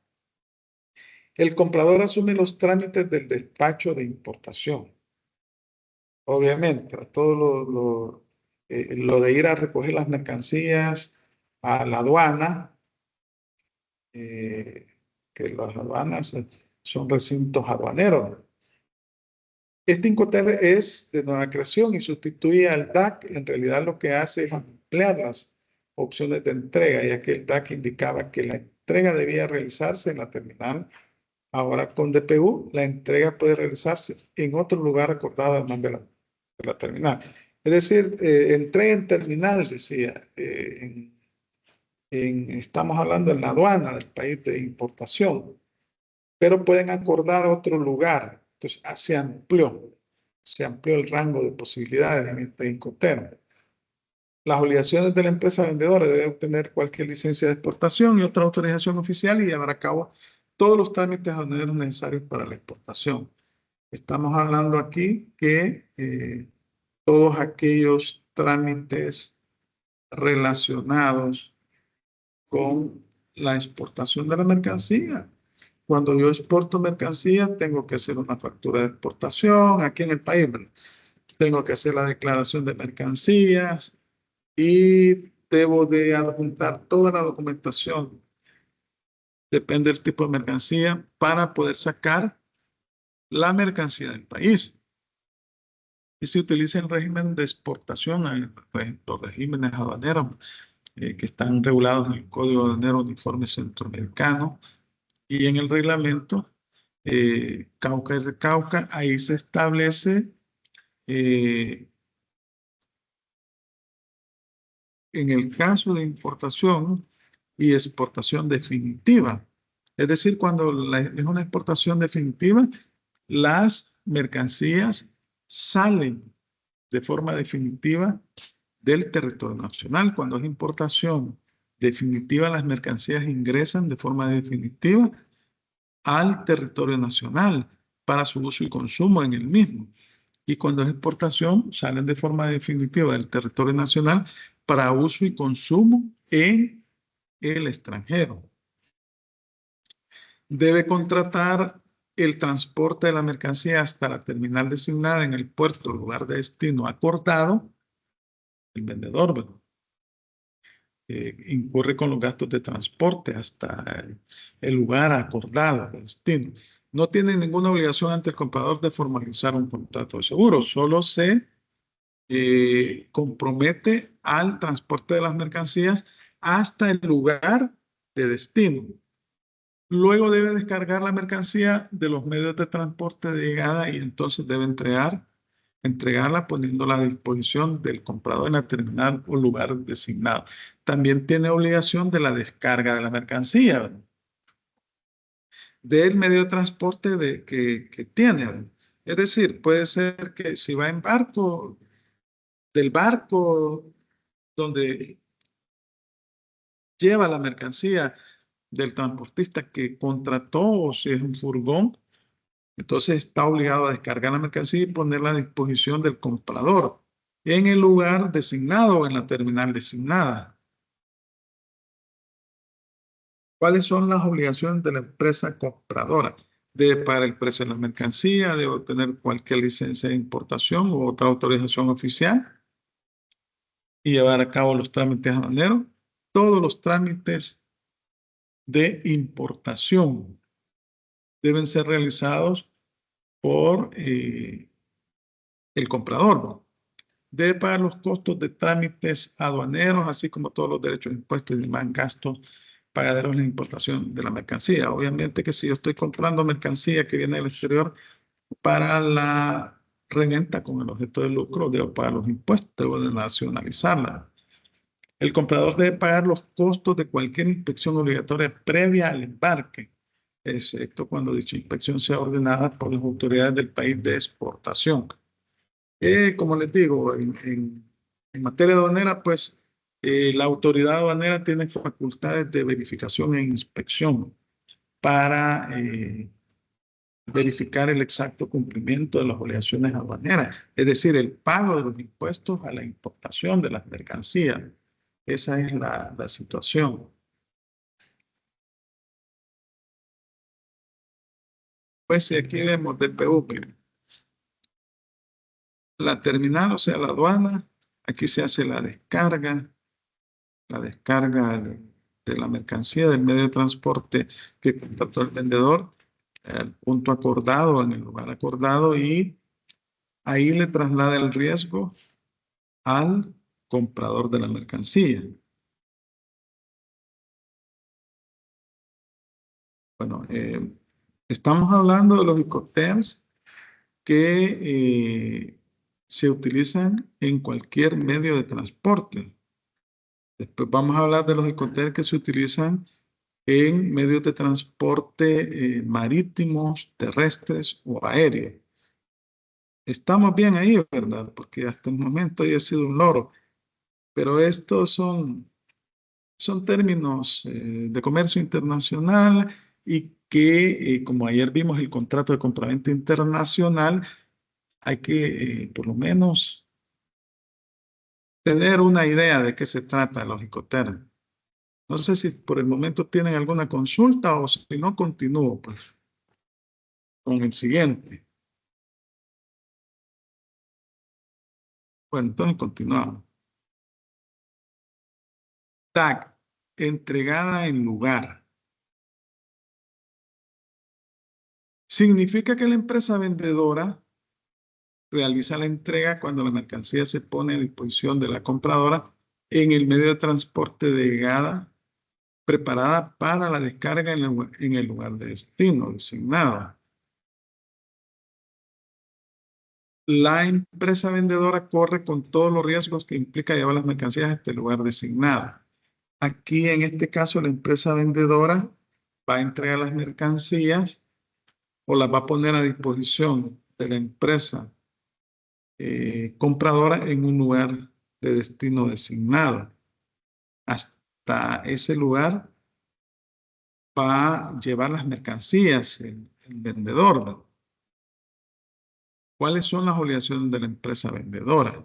El comprador asume los trámites del despacho de importación. Obviamente, todo lo de ir a recoger las mercancías a la aduana, que las aduanas son recintos aduaneros. Este Incoterm es de nueva creación y sustituye al DAC. En realidad lo que hace es ampliar las opciones de entrega, ya que el DAC indicaba que la entrega debía realizarse en la terminal. Ahora con DPU la entrega puede realizarse en otro lugar acordado además de la terminal. Es decir, entrega en terminal, decía, estamos hablando en la aduana del país de importación, pero pueden acordar otro lugar. Entonces, se amplió el rango de posibilidades en este Incoterm. Las obligaciones de la empresa vendedora debe obtener cualquier licencia de exportación y otra autorización oficial y llevar a cabo todos los trámites aduaneros necesarios para la exportación. Estamos hablando aquí que todos aquellos trámites relacionados con la exportación de la mercancía. Cuando yo exporto mercancía, tengo que hacer una factura de exportación aquí en el país. Tengo que hacer la declaración de mercancías y debo de adjuntar toda la documentación. Depende del tipo de mercancía para poder sacar la mercancía del país. Y se utiliza el régimen de exportación, los regímenes aduaneros que están regulados en el Código Aduanero Uniforme Centroamericano y en el reglamento Cauca y Recauca. Ahí se establece en el caso de importación y exportación definitiva. Es decir, cuando es una exportación definitiva, las mercancías salen de forma definitiva del territorio nacional. Cuando es importación definitiva, las mercancías ingresan de forma definitiva al territorio nacional para su uso y consumo en el mismo. Y cuando es exportación, salen de forma definitiva del territorio nacional para uso y consumo en el extranjero. Debe contratar el transporte de la mercancía hasta la terminal designada en el puerto o lugar de destino acordado. El vendedor, ¿verdad? Incurre con los gastos de transporte hasta el lugar acordado de destino. No tiene ninguna obligación ante el comprador de formalizar un contrato de seguro, solo se compromete al transporte de las mercancías hasta el lugar de destino. Luego debe descargar la mercancía de los medios de transporte de llegada y entonces debe entregarla poniéndola a disposición del comprador en la terminal o lugar designado. También tiene obligación de la descarga de la mercancía, ¿verdad? Del medio de transporte que tiene, ¿verdad? Es decir, puede ser que si va en barco, del barco donde lleva la mercancía del transportista que contrató, o si es un furgón, entonces está obligado a descargar la mercancía y ponerla a disposición del comprador en el lugar designado o en la terminal designada. ¿Cuáles son las obligaciones de la empresa compradora? Debe pagar el precio de la mercancía, debe obtener cualquier licencia de importación u otra autorización oficial y llevar a cabo los trámites aduaneros. Todos los trámites de importación deben ser realizados por el comprador, ¿no? Debe pagar los costos de trámites aduaneros, así como todos los derechos, impuestos y demás gastos pagaderos en la importación de la mercancía. Obviamente que si yo estoy comprando mercancía que viene del exterior para la reventa con el objeto de lucro, debo pagar los impuestos, debo de nacionalizarla. El comprador debe pagar los costos de cualquier inspección obligatoria previa al embarque, excepto cuando dicha inspección sea ordenada por las autoridades del país de exportación. Como les digo, en materia aduanera, pues la autoridad aduanera tiene facultades de verificación e inspección para verificar el exacto cumplimiento de las obligaciones aduaneras, es decir, el pago de los impuestos a la importación de las mercancías. Esa es la situación. Pues si aquí vemos DPU, miren, la terminal, o sea, la aduana, aquí se hace la descarga de la mercancía del medio de transporte que contrató el vendedor, al punto acordado, en el lugar acordado, y ahí le traslada el riesgo al comprador de la mercancía. Bueno, estamos hablando de los Incoterms que se utilizan en cualquier medio de transporte. Después vamos a hablar de los Incoterms que se utilizan en medios de transporte marítimos, terrestres o aéreos. Estamos bien ahí, ¿verdad? Porque hasta el momento yo he sido un loro, pero estos son términos de comercio internacional y que, como ayer vimos el contrato de compraventa internacional, hay que por lo menos tener una idea de qué se trata los Incoterms. No sé si por el momento tienen alguna consulta o si no, continúo pues, con el siguiente. Bueno, entonces continuamos. TAC, entregada en lugar. Significa que la empresa vendedora realiza la entrega cuando la mercancía se pone a disposición de la compradora en el medio de transporte de llegada preparada para la descarga en el lugar de destino designado. La empresa vendedora corre con todos los riesgos que implica llevar las mercancías a este lugar designado. Aquí, en este caso, la empresa vendedora va a entregar las mercancías o las va a poner a disposición de la empresa compradora en un lugar de destino designado. Hasta ese lugar va a llevar las mercancías el vendedor, ¿no? ¿Cuáles son las obligaciones de la empresa vendedora?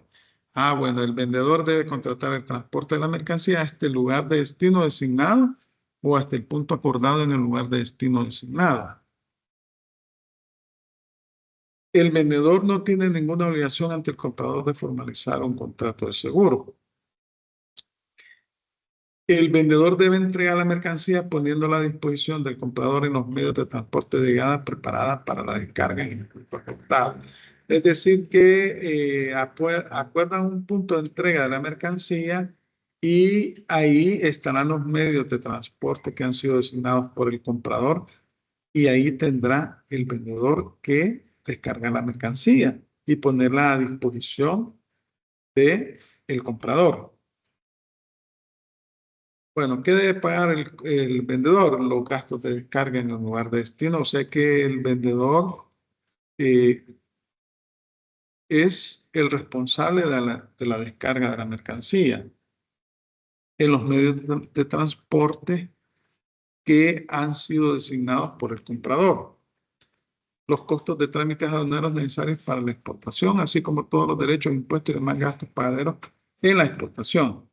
Bueno, el vendedor debe contratar el transporte de la mercancía a este lugar de destino designado o hasta el punto acordado en el lugar de destino designado. El vendedor no tiene ninguna obligación ante el comprador de formalizar un contrato de seguro. El vendedor debe entregar la mercancía poniéndola a disposición del comprador en los medios de transporte de llegada preparada para la descarga en el punto acordado. Es decir, que acuerdan un punto de entrega de la mercancía y ahí estarán los medios de transporte que han sido designados por el comprador y ahí tendrá el vendedor que descargar la mercancía y ponerla a disposición del comprador. Bueno, ¿qué debe pagar el vendedor? Los gastos de descarga en el lugar de destino. O sea que el vendedor es el responsable de la descarga de la mercancía en los medios de transporte que han sido designados por el comprador. Los costos de trámites aduaneros necesarios para la exportación, así como todos los derechos, impuestos y demás gastos pagaderos en la exportación.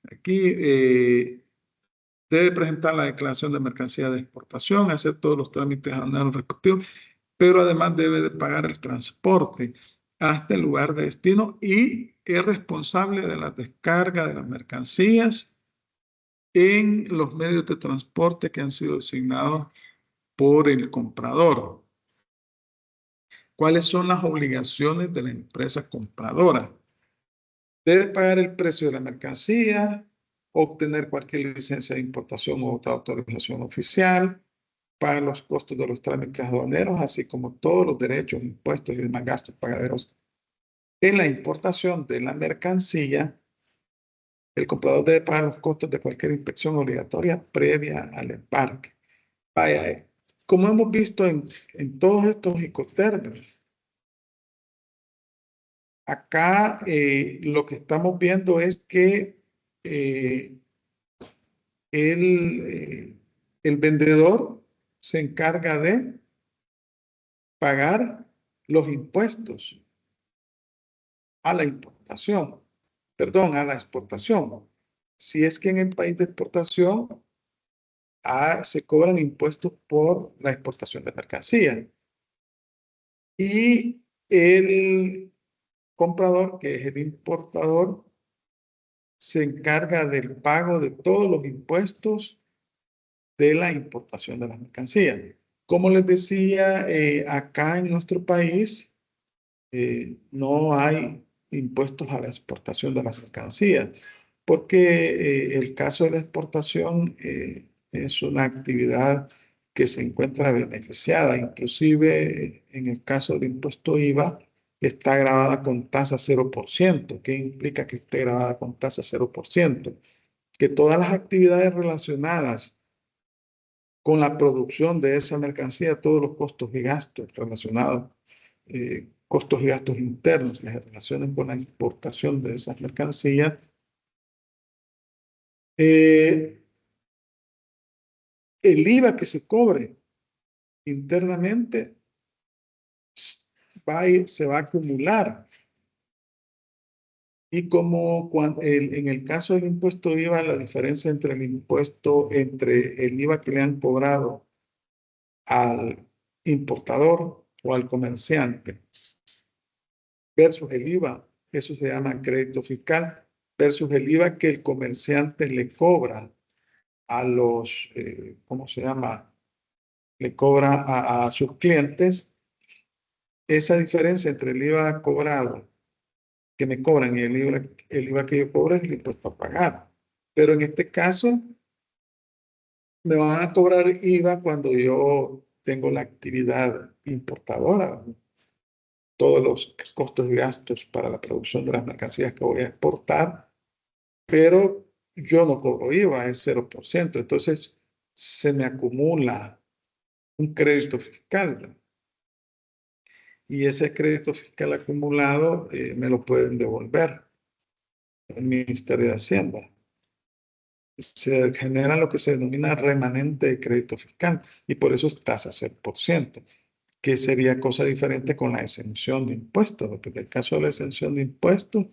Aquí debe presentar la declaración de mercancía de exportación, hacer todos los trámites aduaneros respectivos, pero además debe de pagar el transporte hasta el lugar de destino y es responsable de la descarga de las mercancías en los medios de transporte que han sido designados por el comprador. ¿Cuáles son las obligaciones de la empresa compradora? Debe pagar el precio de la mercancía, obtener cualquier licencia de importación u otra autorización oficial, pagar los costos de los trámites aduaneros, así como todos los derechos, impuestos y demás gastos pagaderos en la importación de la mercancía. El comprador debe pagar los costos de cualquier inspección obligatoria previa al embarque. Vaya, como hemos visto en todos estos incoterms, acá lo que estamos viendo es que el vendedor se encarga de pagar los impuestos a la importación, perdón, a la exportación. Si es que en el país de exportación se cobran impuestos por la exportación de mercancías. Y el comprador, que es el importador, se encarga del pago de todos los impuestos de la importación de las mercancías. Como les decía, acá en nuestro país no hay impuestos a la exportación de las mercancías, porque el caso de la exportación es una actividad que se encuentra beneficiada. Inclusive en el caso del impuesto IVA, está grabada con tasa 0%. ¿Qué implica que esté grabada con tasa 0%? Que todas las actividades relacionadas con la producción de esa mercancía, todos los costos y gastos relacionados, costos y gastos internos que se relacionan con la exportación de esas mercancías, el IVA que se cobre internamente se va a acumular. Y como en el caso del impuesto IVA, la diferencia entre el IVA que le han cobrado al importador o al comerciante versus el IVA, eso se llama crédito fiscal, versus el IVA que el comerciante le cobra a los, ¿cómo se llama? Le cobra a sus clientes. Esa diferencia entre el IVA cobrado que me cobran y el IVA que yo cobro es el impuesto a pagar. Pero en este caso, me van a cobrar IVA cuando yo tengo la actividad importadora, todos los costos y gastos para la producción de las mercancías que voy a exportar, pero yo no cobro IVA, es 0%. Entonces, se me acumula un crédito fiscal. Y ese crédito fiscal acumulado me lo pueden devolver el Ministerio de Hacienda. Se genera lo que se denomina remanente de crédito fiscal y por eso es tasa 0%, que sería cosa diferente con la exención de impuestos, porque en el caso de la exención de impuestos,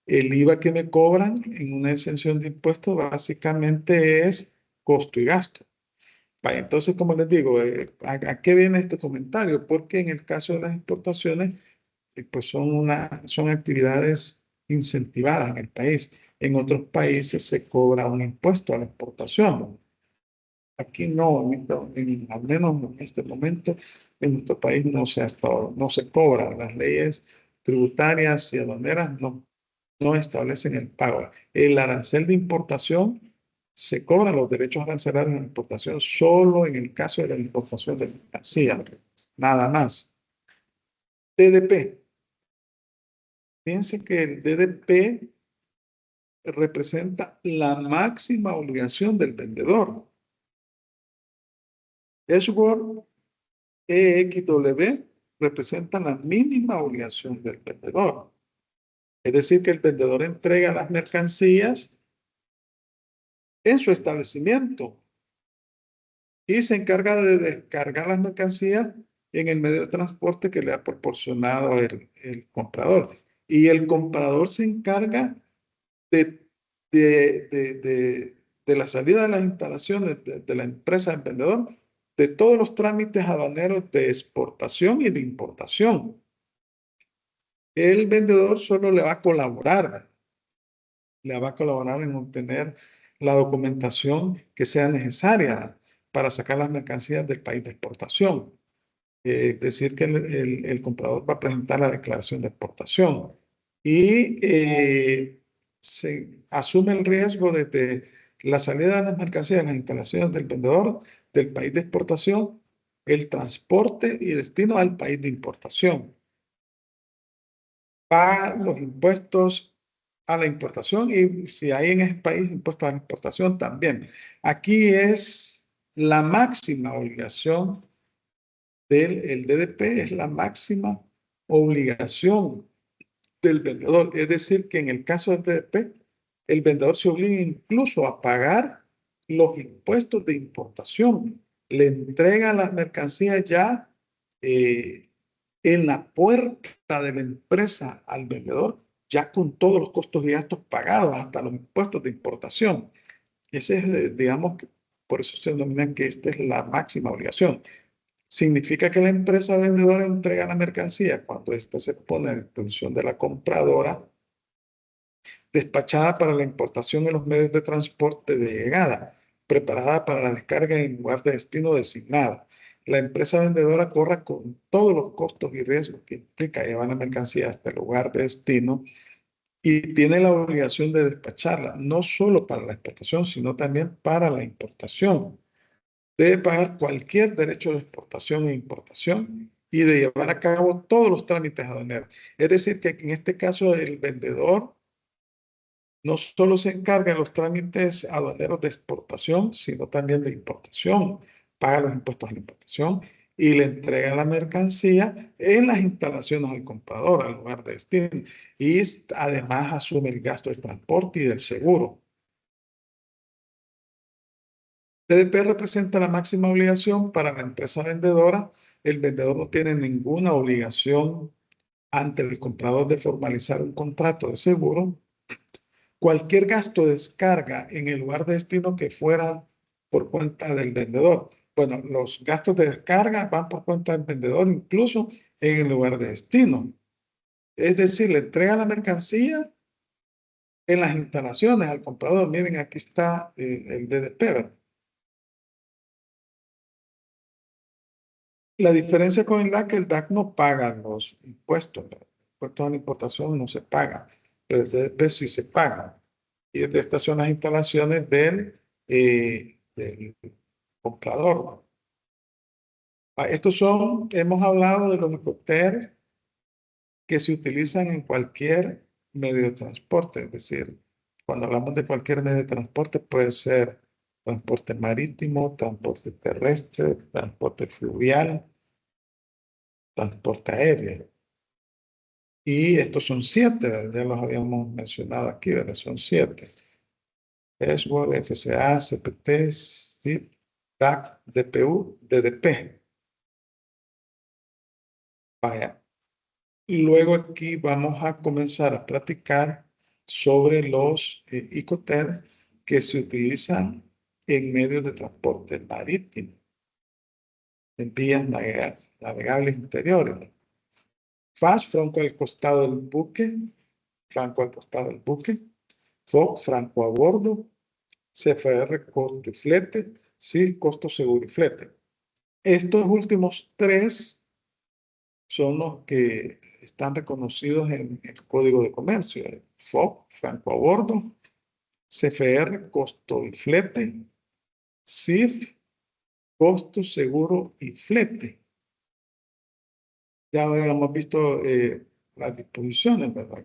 el IVA que me cobran en una exención de impuestos básicamente es costo y gasto. Entonces, como les digo, ¿a qué viene este comentario? Porque en el caso de las exportaciones, pues son actividades incentivadas en el país. En otros países se cobra un impuesto a la exportación. Aquí no, al menos en este momento, en nuestro país no se cobra. Las leyes tributarias y aduaneras no establecen el pago. El arancel de importación se cobra los derechos arancelarios de importación solo en el caso de la importación de mercancía, nada más. DDP. Fíjense que el DDP representa la máxima obligación del vendedor. Edgeworth EXW representa la mínima obligación del vendedor. Es decir, que el vendedor entrega las mercancías en su establecimiento y se encarga de descargar las mercancías en el medio de transporte que le ha proporcionado el comprador. Y el comprador se encarga de la salida de las instalaciones de la empresa del vendedor, de todos los trámites aduaneros de exportación y de importación. El vendedor solo le va a colaborar en obtener la documentación que sea necesaria para sacar las mercancías del país de exportación. Es decir, que el comprador va a presentar la declaración de exportación y se asume el riesgo desde la salida de las mercancías en las instalaciones del vendedor del país de exportación, el transporte y destino al país de importación. Paga los impuestos a la importación y si hay en ese país impuestos a la importación también. Aquí es la máxima obligación del DDP, es la máxima obligación del vendedor. Es decir, que en el caso del DDP, el vendedor se obliga incluso a pagar los impuestos de importación. Le entrega las mercancías ya en la puerta de la empresa al vendedor, ya con todos los costos y gastos pagados, hasta los impuestos de importación. Ese es, digamos, por eso se denomina que esta es la máxima obligación. Significa que la empresa vendedora entrega la mercancía cuando ésta se pone a disposición de la compradora, despachada para la importación en los medios de transporte de llegada, preparada para la descarga en lugar de destino designado. La empresa vendedora corre con todos los costos y riesgos que implica llevar la mercancía hasta el lugar de destino y tiene la obligación de despacharla, no solo para la exportación, sino también para la importación. Debe pagar cualquier derecho de exportación e importación y de llevar a cabo todos los trámites aduaneros. Es decir, que en este caso el vendedor no solo se encarga de los trámites aduaneros de exportación, sino también de importación. Paga los impuestos a la importación y le entrega la mercancía en las instalaciones al comprador, al lugar de destino. Y además asume el gasto del transporte y del seguro. TDP representa la máxima obligación para la empresa vendedora. El vendedor no tiene ninguna obligación ante el comprador de formalizar un contrato de seguro. Cualquier gasto de descarga en el lugar de destino que fuera por cuenta del vendedor. Bueno, los gastos de descarga van por cuenta del vendedor, incluso en el lugar de destino. Es decir, le entrega la mercancía en las instalaciones al comprador. Miren, aquí está el DDP, ¿verdad? La diferencia con el DAC, el DAC no paga los impuestos. Los impuestos a la importación no se pagan, pero el DDP sí se pagan. Y estas son las instalaciones del comprador. Estos son, hemos hablado de los helicópteros que se utilizan en cualquier medio de transporte. Es decir, cuando hablamos de cualquier medio de transporte, puede ser transporte marítimo, transporte terrestre, transporte fluvial, transporte aéreo. Y estos son 7, ya los habíamos mencionado aquí, ¿verdad? Son 7. SWOR, FCA, CPT, SIP, DAC, DPU, DDP. Vaya. Luego aquí vamos a comenzar a platicar sobre los Icoter que se utilizan en medios de transporte marítimo, en vías navegables interiores. FAS, franco al costado del buque, franco al costado del buque. FOB, franco a bordo. CFR, costo y flete. Sí, costo, seguro y flete. Estos últimos 3 son los que están reconocidos en el Código de Comercio. FOB, franco a bordo. CFR, costo y flete. CIF, costo, seguro y flete. Ya habíamos visto las disposiciones, ¿verdad?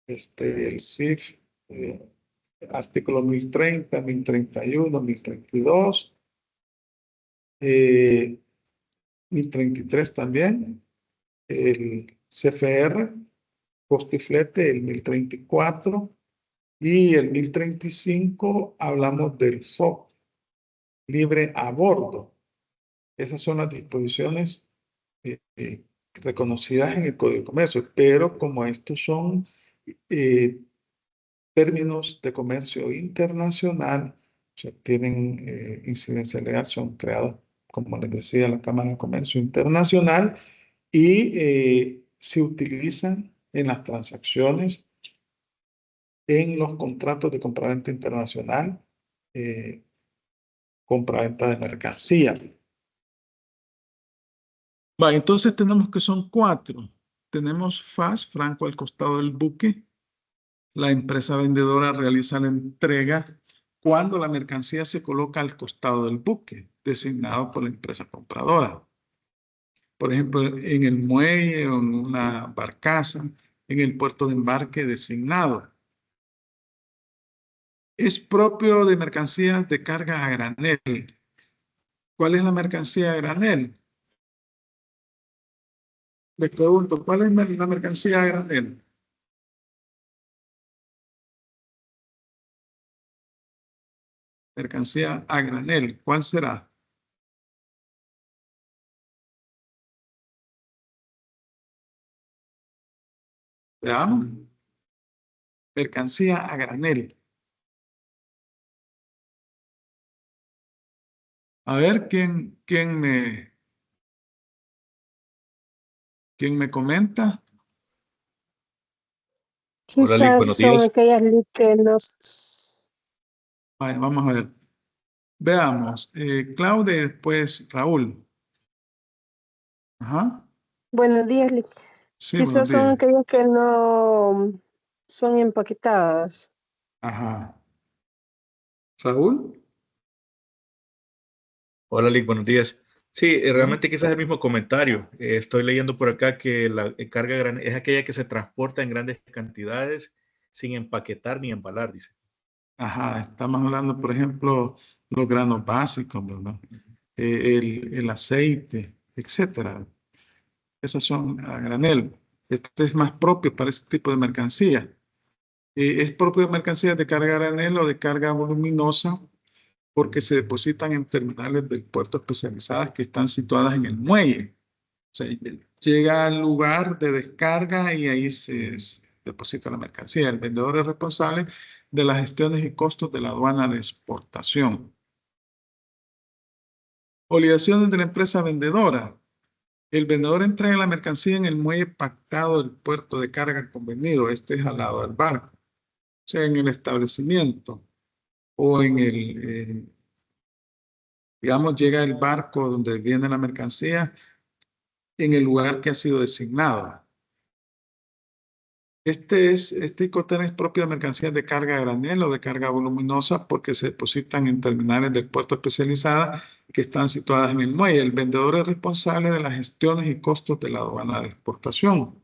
El CIF, artículo 1030, 1031, 1032, 1033 también, el CFR, costo y flete, el 1034, y el 1035 hablamos del FOB, libre a bordo. Esas son las disposiciones reconocidas en el Código de Comercio, pero como estos son términos de comercio internacional, o sea, tienen incidencia legal, son creados, como les decía, la Cámara de Comercio Internacional y se utilizan en las transacciones en los contratos de compraventa internacional, compraventa de mercancía. Va, entonces tenemos que son 4. Tenemos FAS, franco al costado del buque. La empresa vendedora realiza la entrega cuando la mercancía se coloca al costado del buque, designado por la empresa compradora. Por ejemplo, en el muelle o en una barcaza, en el puerto de embarque designado. Es propio de mercancías de carga a granel. ¿Cuál es la mercancía a granel? Les pregunto, ¿cuál es la mercancía a granel? Mercancía a granel, ¿cuál será? Veamos. Mercancía a granel. A ver, ¿quién me comenta? Hola, Lick, Quizás buenos son días. aquellas que nos... Vaya, vamos a ver. Veamos. Claudia y después Raúl. Ajá. Buenos días, Lick. Sí, buenos Quizás son días. aquellas que no son empaquetadas. Ajá. Raúl. Hola, Lick, buenos días. Sí, ¿No? realmente quizás el mismo comentario. Estoy leyendo por acá que la carga es aquella que se transporta en grandes cantidades sin empaquetar ni embalar, dice. Ajá. Estamos hablando, por ejemplo, los granos básicos, ¿verdad? El aceite, etcétera. Esas son a granel. Este es más propio para este tipo de mercancía. Es propio de mercancías de carga a granel o de carga voluminosa porque se depositan en terminales del puerto especializadas que están situadas en el muelle. O sea, llega al lugar de descarga y ahí se deposita la mercancía. El vendedor es responsable de las gestiones y costos de la aduana de exportación. Obligaciones de la empresa vendedora. El vendedor entrega la mercancía en el muelle pactado del puerto de carga convenido. Este es al lado del barco. O sea, en el establecimiento o digamos, llega el barco donde viene la mercancía en el lugar que ha sido designado. Este Incoterm es propio de mercancías de carga a granel o de carga voluminosa porque se depositan en terminales del puerto especializadas que están situadas en el muelle. El vendedor es responsable de las gestiones y costos de la aduana de exportación.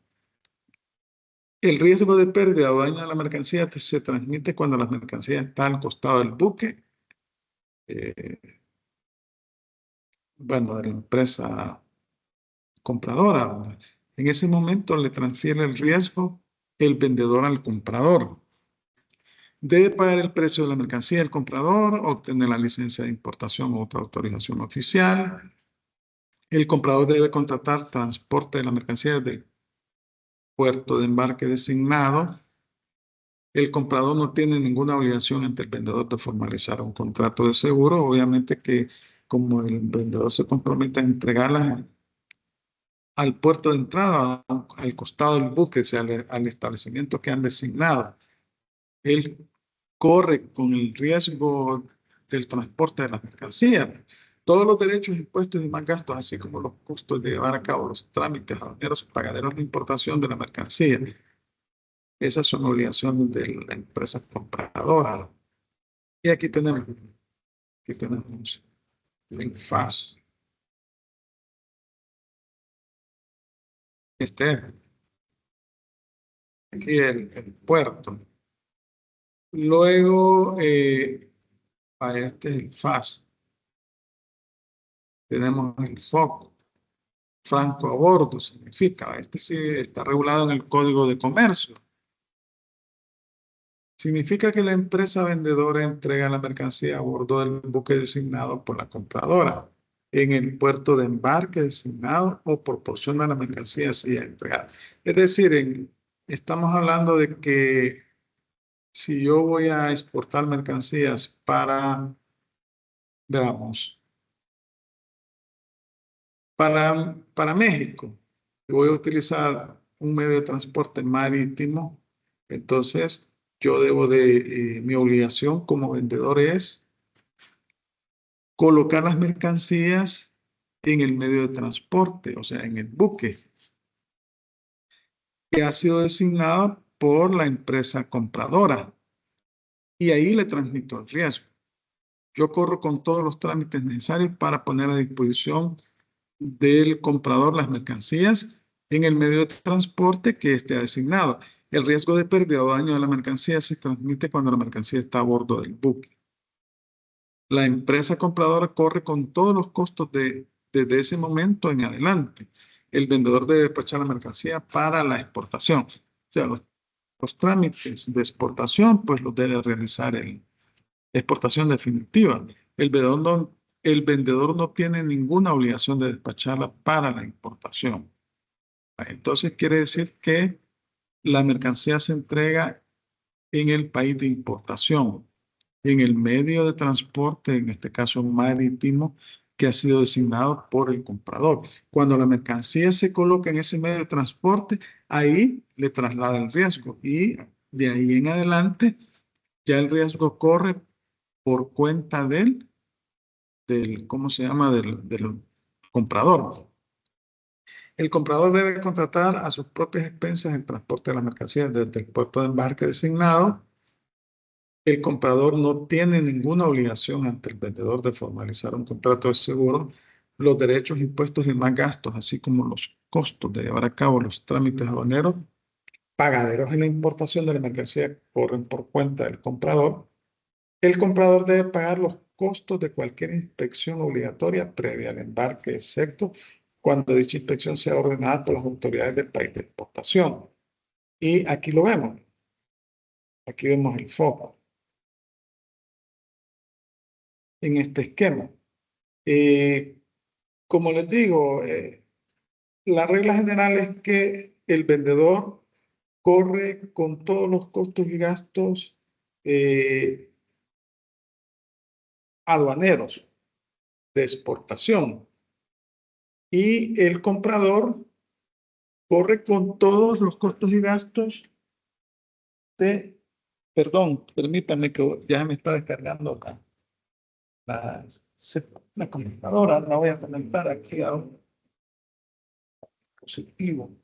El riesgo de pérdida o daño de la mercancía se transmite cuando la mercancía está al costado del buque, bueno, de la empresa compradora, ¿verdad? En ese momento le transfiere el riesgo el vendedor al comprador. Debe pagar el precio de la mercancía el comprador, obtener la licencia de importación o otra autorización oficial. El comprador debe contratar transporte de la mercancía desde el puerto de embarque designado. El comprador no tiene ninguna obligación ante el vendedor de formalizar un contrato de seguro. Obviamente que como el vendedor se compromete a entregarlas al puerto de entrada, al costado del buque, o sea, al establecimiento que han designado, él corre con el riesgo del transporte de las mercancías. Todos los derechos, impuestos y demás gastos, así como los costos de llevar a cabo los trámites aduaneros y pagaderos de importación de la mercancía. Esas son obligaciones de la empresa compradora. Y aquí tenemos el FAS. Aquí el puerto. Luego, este es el FAS. Tenemos el FOC, franco a bordo, significa. Este sí está regulado en el Código de Comercio. Significa que la empresa vendedora entrega la mercancía a bordo del buque designado por la compradora en el puerto de embarque designado o proporciona la mercancía así entregada. Es decir, estamos hablando de que si yo voy a exportar mercancías veamos, para México, voy a utilizar un medio de transporte marítimo, entonces yo debo de, mi obligación como vendedor es colocar las mercancías en el medio de transporte, o sea, en el buque, que ha sido designado por la empresa compradora. Y ahí le transmito el riesgo. Yo corro con todos los trámites necesarios para poner a disposición del comprador las mercancías en el medio de transporte que esté asignado. El riesgo de pérdida o daño de la mercancía se transmite cuando la mercancía está a bordo del buque. La empresa compradora corre con todos los costos desde ese momento en adelante. El vendedor debe despachar la mercancía para la exportación. O sea, los trámites de exportación, pues los debe realizar el exportación definitiva. El vendedor no tiene ninguna obligación de despacharla para la importación. Entonces quiere decir que la mercancía se entrega en el país de importación, en el medio de transporte, en este caso marítimo, que ha sido designado por el comprador. Cuando la mercancía se coloca en ese medio de transporte, ahí le traslada el riesgo y de ahí en adelante ya el riesgo corre por cuenta ¿cómo se llama? Del comprador. El comprador debe contratar a sus propias expensas el transporte de las mercancías desde el puerto de embarque designado. El comprador no tiene ninguna obligación ante el vendedor de formalizar un contrato de seguro. Los derechos, impuestos y demás gastos, así como los costos de llevar a cabo los trámites aduaneros, pagaderos en la importación de la mercancía, corren por cuenta del comprador. El comprador debe pagar los costos de cualquier inspección obligatoria previa al embarque, excepto cuando dicha inspección sea ordenada por las autoridades del país de exportación. Y aquí lo vemos. Aquí vemos el foco en este esquema. Como les digo, la regla general es que el vendedor corre con todos los costos y gastos aduaneros de exportación. Y el comprador corre con todos los costos y gastos de, perdón, permítanme que ya me está descargando la computadora, la voy a conectar aquí a un dispositivo.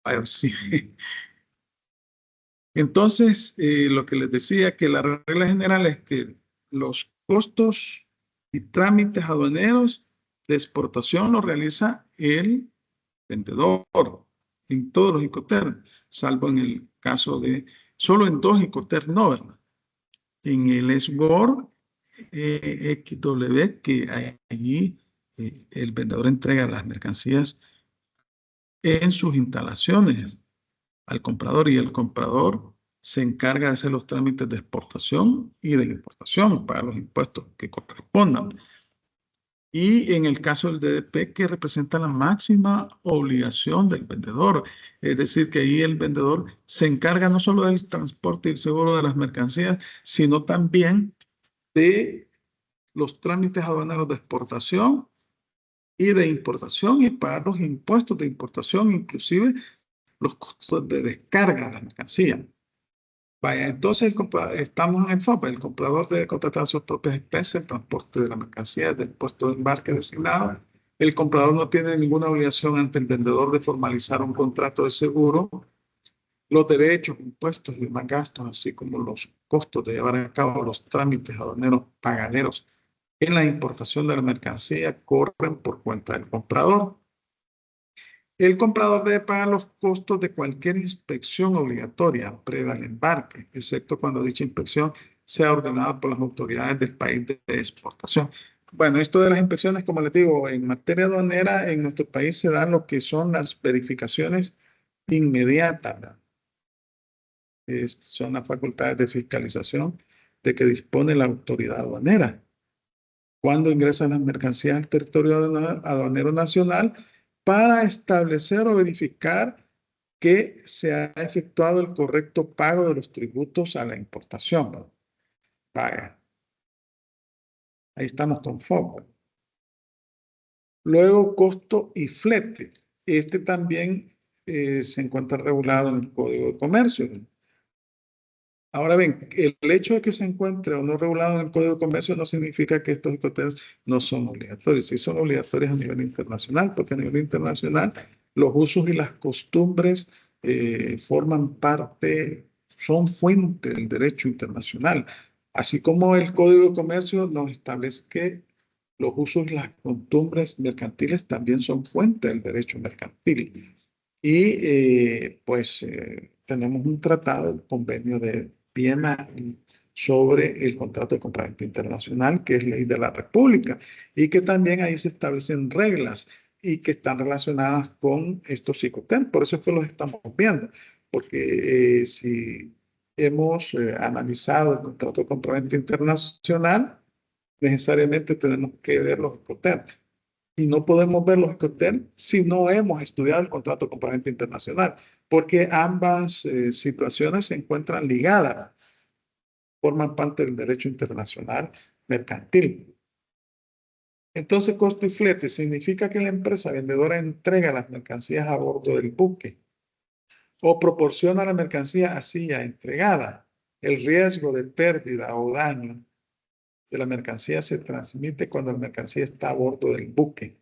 Ay, sí. Entonces, lo que les decía, que la regla general es que los costos y trámites aduaneros de exportación los realiza el vendedor en todos los Incoterms, salvo en el caso de, solo en 2 Incoterms no, ¿verdad? En el SGOR XW, que allí el vendedor entrega las mercancías en sus instalaciones al comprador y el comprador se encarga de hacer los trámites de exportación y de importación para los impuestos que correspondan. Y en el caso del DDP, que representa la máxima obligación del vendedor. Es decir, que ahí el vendedor se encarga no solo del transporte y el seguro de las mercancías, sino también de los trámites aduaneros de exportación y de importación y pagar los impuestos de importación, inclusive los costos de descarga de la mercancía. Vaya, entonces estamos en el FOPA. El comprador debe contratar sus propias expensas, el transporte de la mercancía del puesto de embarque designado. El comprador no tiene ninguna obligación ante el vendedor de formalizar un contrato de seguro. Los derechos, impuestos y demás gastos, así como los costos de llevar a cabo los trámites aduaneros pagaderos en la importación de la mercancía, corren por cuenta del comprador. El comprador debe pagar los costos de cualquier inspección obligatoria previa al embarque, excepto cuando dicha inspección sea ordenada por las autoridades del país de exportación. Bueno, esto de las inspecciones, como les digo, en materia aduanera, en nuestro país se dan lo que son las verificaciones inmediatas. Son las facultades de fiscalización de que dispone la autoridad aduanera. Cuando ingresan las mercancías al territorio aduanero nacional, para establecer o verificar que se ha efectuado el correcto pago de los tributos a la importación, ¿no? Vaya. Ahí estamos con foco. Luego, costo y flete. este también se encuentra regulado en el Código de Comercio. Ahora bien, el hecho de que se encuentre o no regulado en el Código de Comercio no significa que estos Icoterms no son obligatorios. Sí son obligatorios a nivel internacional, porque a nivel internacional los usos y las costumbres forman parte, son fuente del derecho internacional. Así como el Código de Comercio nos establece que los usos y las costumbres mercantiles también son fuente del derecho mercantil. Y tenemos un tratado, el convenio de Viena sobre el contrato de compraventa internacional, que es ley de la República, y que también ahí se establecen reglas y que están relacionadas con estos psicotemas. Por eso es que los estamos viendo, porque si hemos analizado el contrato de compraventa internacional, necesariamente tenemos que ver los psicotemas. Y no podemos ver los Icoterms si no hemos estudiado el contrato de compraventa internacional, porque ambas situaciones se encuentran ligadas, forman parte del derecho internacional mercantil. Entonces, costo y flete significa que la empresa vendedora entrega las mercancías a bordo del buque o proporciona la mercancía así ya entregada. El riesgo de pérdida o daño de la mercancía se transmite cuando la mercancía está a bordo del buque.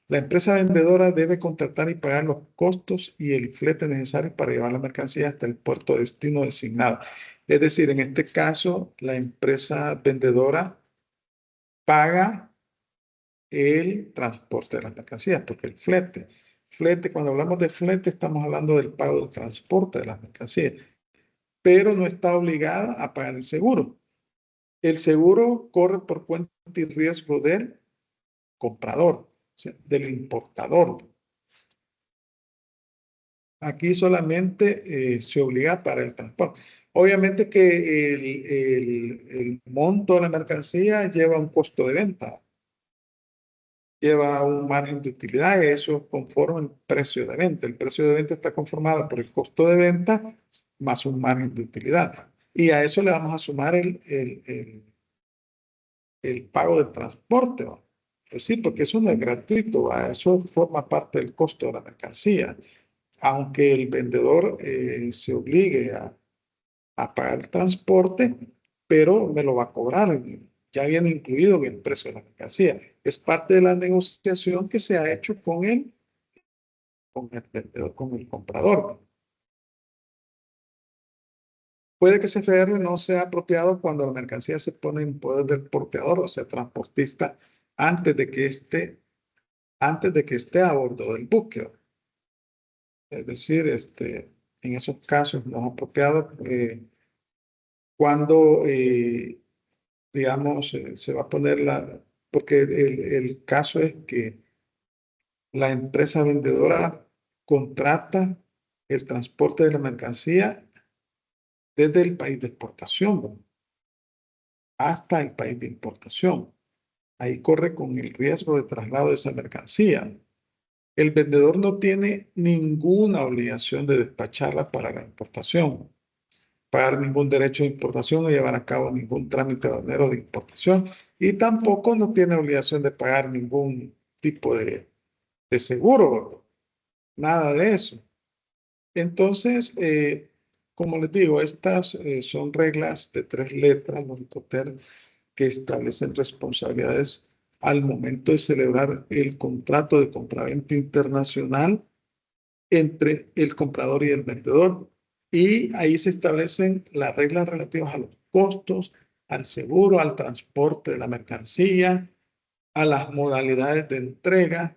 La empresa vendedora debe contratar y pagar los costos y el flete necesarios para llevar la mercancía hasta el puerto de destino designado. Es decir, en este caso, la empresa vendedora paga el transporte de las mercancías, porque el flete, cuando hablamos de flete, estamos hablando del pago del transporte de las mercancías, pero no está obligada a pagar el seguro. El seguro corre por cuenta y riesgo del comprador, o sea, del importador. Aquí solamente se obliga para el transporte. Obviamente que el monto de la mercancía lleva un costo de venta, lleva un margen de utilidad, y eso conforma el precio de venta. El precio de venta está conformado por el costo de venta más un margen de utilidad. Y a eso le vamos a sumar el pago del transporte, ¿no? Pues sí, porque eso no es gratuito, ¿va? Eso forma parte del costo de la mercancía. Aunque el vendedor se obligue a pagar el transporte, pero me lo va a cobrar. Ya viene incluido en el precio de la mercancía. Es parte de la negociación que se ha hecho con el vendedor, con el comprador. Puede que ese FR no sea apropiado cuando la mercancía se pone en poder del porteador, o sea, transportista, antes de que esté a bordo del buque. Es decir, en esos casos no es apropiado cuando, digamos, se va a poner porque el caso es que la empresa vendedora contrata el transporte de la mercancía desde el país de exportación, ¿no?, hasta el país de importación. Ahí corre con el riesgo de traslado de esa mercancía. El vendedor no tiene ninguna obligación de despacharla para la importación, pagar ningún derecho de importación o llevar a cabo ningún trámite aduanero de importación, y tampoco no tiene obligación de pagar ningún tipo de seguro, nada de eso. Entonces, como les digo, estas son reglas de 3 letras, los Icoterms, que establecen responsabilidades al momento de celebrar el contrato de compraventa internacional entre el comprador y el vendedor. Y ahí se establecen las reglas relativas a los costos, al seguro, al transporte de la mercancía, a las modalidades de entrega,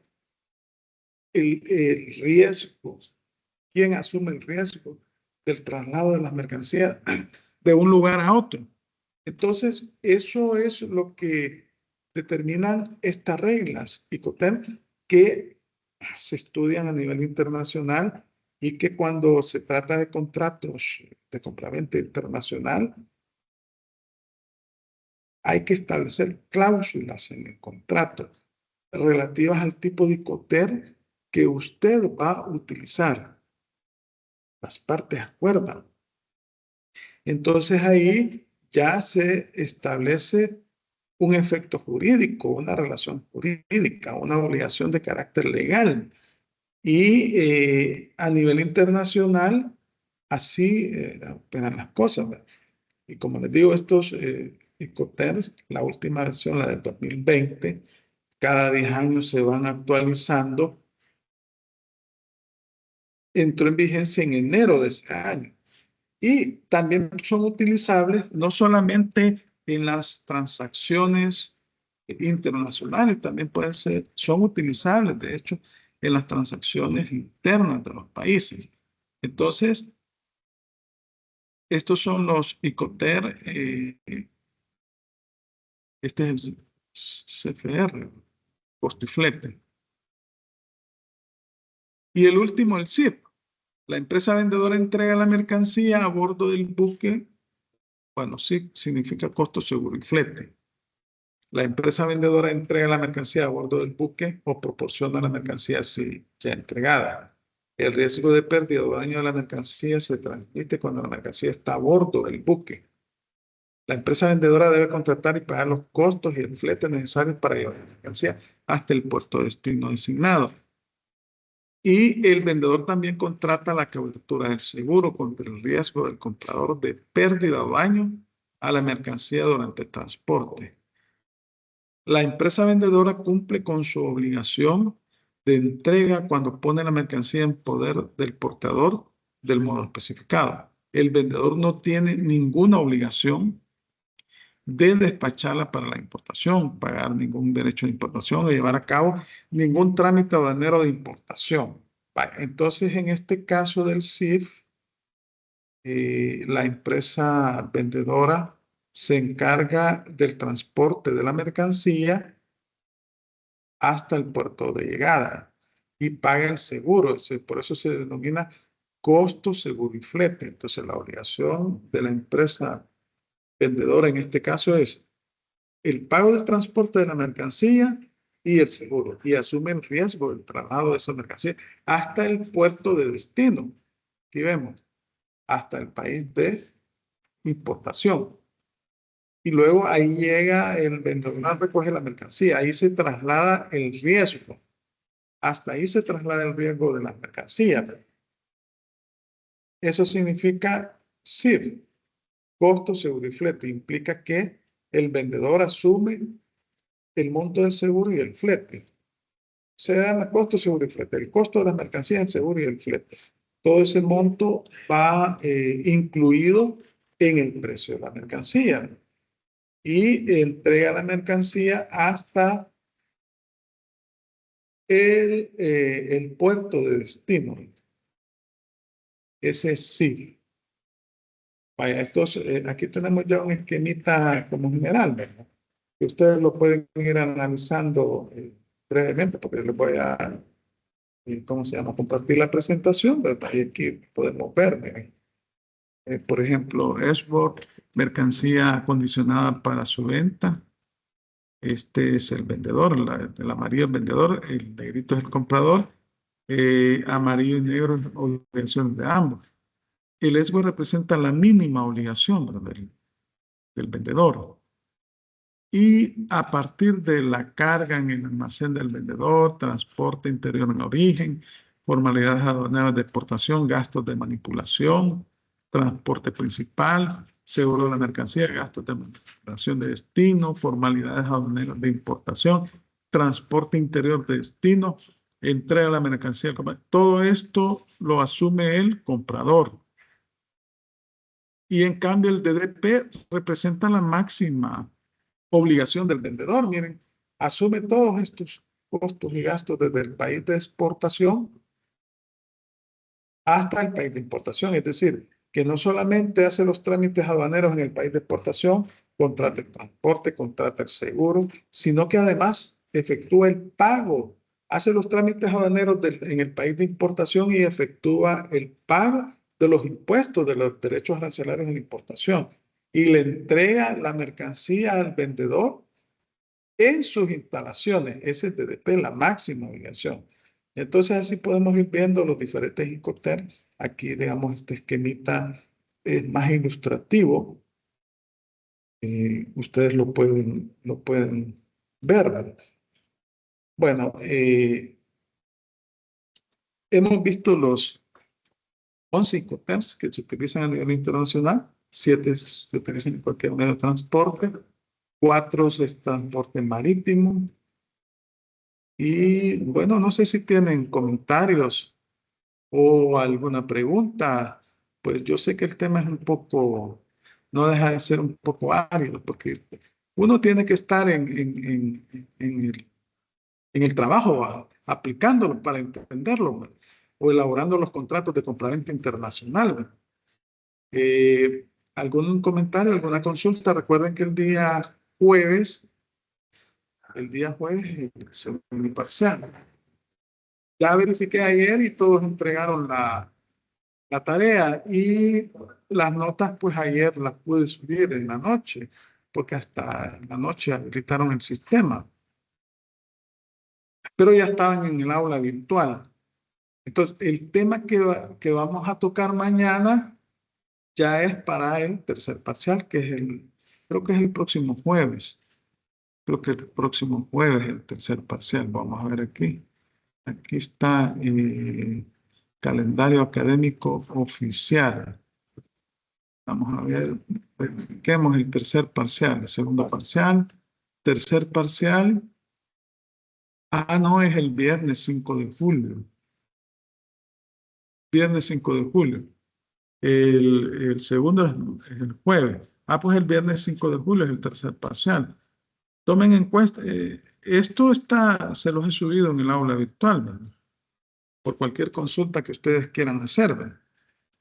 el riesgo, quién asume el riesgo del traslado de las mercancías de un lugar a otro. Entonces, eso es lo que determinan estas reglas Icoterms que se estudian a nivel internacional y que cuando se trata de contratos de compraventa internacional hay que establecer cláusulas en el contrato relativas al tipo de Icoterms que usted va a utilizar. Las partes acuerdan. Entonces ahí ya se establece un efecto jurídico, una relación jurídica, una obligación de carácter legal. Y a nivel internacional, así operan las cosas, ¿verdad? Y como les digo, estos Incoterms, la última versión, la del 2020, cada 10 años se van actualizando. Entró en vigencia en enero de ese año. Y también son utilizables no solamente en las transacciones internacionales, también pueden ser, son utilizables, de hecho, en las transacciones internas de los países. Entonces, estos son los ICOTER, este es el CFR, costo y flete. Y el último, el CIP. La empresa vendedora entrega la mercancía a bordo del buque. Bueno, sí significa costo, seguro y flete. La empresa vendedora entrega la mercancía a bordo del buque o proporciona la mercancía así ya entregada. El riesgo de pérdida o daño de la mercancía se transmite cuando la mercancía está a bordo del buque. La empresa vendedora debe contratar y pagar los costos y el flete necesarios para llevar la mercancía hasta el puerto de destino designado. Y el vendedor también contrata la cobertura del seguro contra el riesgo del comprador de pérdida o daño a la mercancía durante el transporte. La empresa vendedora cumple con su obligación de entrega cuando pone la mercancía en poder del portador del modo especificado. El vendedor no tiene ninguna obligación de despacharla para la importación, pagar ningún derecho de importación o llevar a cabo ningún trámite aduanero de importación. Entonces, en este caso del CIF, la empresa vendedora se encarga del transporte de la mercancía hasta el puerto de llegada y paga el seguro. Por eso se denomina costo, seguro y flete. Entonces, la obligación de la empresa vendedora en este caso es el pago del transporte de la mercancía y el seguro, y asume el riesgo del traslado de esa mercancía hasta el puerto de destino. Aquí vemos, hasta el país de importación. Y luego ahí llega el vendedor, recoge la mercancía, ahí se traslada el riesgo. Hasta ahí se traslada el riesgo de la mercancía. Eso significa CIF, costo, seguro y flete. Implica que el vendedor asume el monto del seguro y el flete. Se llama costo, seguro y flete. El costo de las mercancías, el seguro y el flete. Todo ese monto va incluido en el precio de la mercancía. Y entrega la mercancía hasta el puerto de destino. Ese sí. Vaya, aquí tenemos ya un esquemita como general, ¿verdad? Que ustedes lo pueden ir analizando brevemente, porque les voy a, ¿cómo se llama? Compartir la presentación, ¿verdad? Y aquí podemos ver, miren. Por ejemplo, export, mercancía acondicionada para su venta. Este es el vendedor, el amarillo es el vendedor, el negrito es el comprador, amarillo y negro es obligación de ambos. El esgo representa la mínima obligación, ¿verdad? del vendedor. Y a partir de la carga en el almacén del vendedor, transporte interior en origen, formalidades aduaneras de exportación, gastos de manipulación, transporte principal, seguro de la mercancía, gastos de manipulación de destino, formalidades aduaneras de importación, transporte interior de destino, entrega de la mercancía. Todo esto lo asume el comprador. Y en cambio el DDP representa la máxima obligación del vendedor. Miren, asume todos estos costos y gastos desde el país de exportación hasta el país de importación. Es decir, que no solamente hace los trámites aduaneros en el país de exportación, contrata el transporte, contrata el seguro, sino que además efectúa el pago, hace los trámites aduaneros en el país de importación y efectúa el pago de los impuestos de los derechos arancelarios en importación y le entrega la mercancía al vendedor en sus instalaciones. Ese es DDP, la máxima obligación. Entonces así podemos ir viendo los diferentes Incoterms. Aquí, digamos, este esquemita es más ilustrativo. Ustedes lo pueden ver, ¿verdad? Bueno, hemos visto los 11 Incoterms que se utilizan a nivel internacional, 7 se utilizan en cualquier medio de transporte, 4 es transporte marítimo. Y bueno, no sé si tienen comentarios o alguna pregunta. Pues yo sé que el tema es un poco, no deja de ser un poco árido, porque uno tiene que estar en el trabajo, aplicándolo para entenderlo, ¿verdad? O elaborando los contratos de compraventa internacional, ¿verdad? ¿Algún comentario, alguna consulta? Recuerden que el día jueves es el segundo parcial. Ya verifiqué ayer y todos entregaron la tarea, y las notas pues ayer las pude subir en la noche, porque hasta en la noche habilitaron el sistema, pero ya estaban en el aula virtual. Entonces, el tema que vamos a tocar mañana ya es para el tercer parcial, que es creo que es el próximo jueves. Creo que el próximo jueves es el tercer parcial. Vamos a ver aquí. Aquí está calendario académico oficial. Vamos a ver, verifiquemos el tercer parcial, el segundo parcial, tercer parcial. Ah, no, es el viernes 5 de julio. Viernes 5 de julio. El segundo es el jueves. Ah, pues el viernes 5 de julio es el tercer parcial. Tomen en cuenta, esto se los he subido en el aula virtual, ¿verdad? Por cualquier consulta que ustedes quieran hacer, ¿verdad?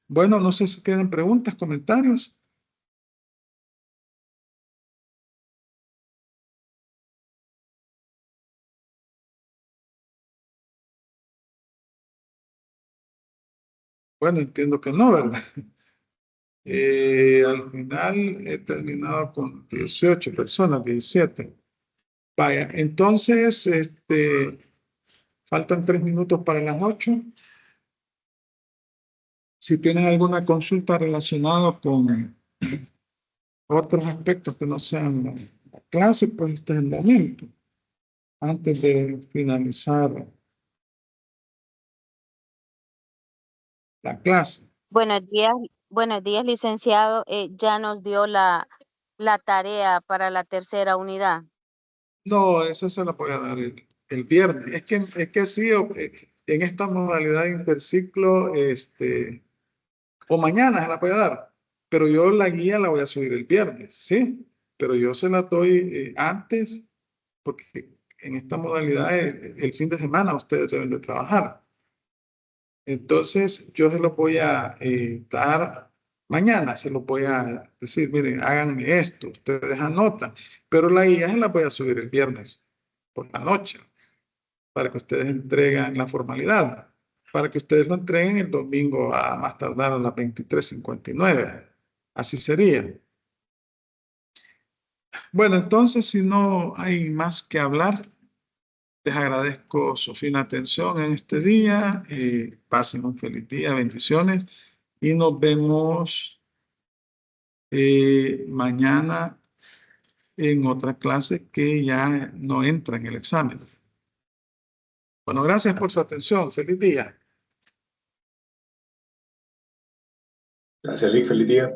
Bueno, no sé si tienen preguntas, comentarios. Bueno, entiendo que no, ¿verdad? Al final he terminado con 18 personas, 17. Vaya, entonces, faltan 3 minutos para las 8. Si tienen alguna consulta relacionada con otros aspectos que no sean la clase, pues este es el momento, antes de finalizar la clase. Buenos días, licenciado. Ya nos dio la tarea para la tercera unidad. No, eso se la voy a dar el viernes. Es que sí, en esta modalidad interciclo, o mañana se la voy a dar, pero yo la guía la voy a subir el viernes, ¿sí? Pero yo se la doy antes, porque en esta modalidad el fin de semana ustedes deben de trabajar. Entonces yo se lo voy a dar mañana, se lo voy a decir, miren, háganme esto, ustedes anotan, pero la guía se la voy a subir el viernes por la noche, para que ustedes entreguen la formalidad, para que ustedes lo entreguen el domingo a más tardar a las 23:59. Así sería. Bueno, entonces, si no hay más que hablar, les agradezco su fina atención en este día. Pasen un feliz día, bendiciones, y nos vemos mañana en otra clase que ya no entra en el examen. Bueno, gracias por su atención. Feliz día. Gracias, Lick. Feliz día.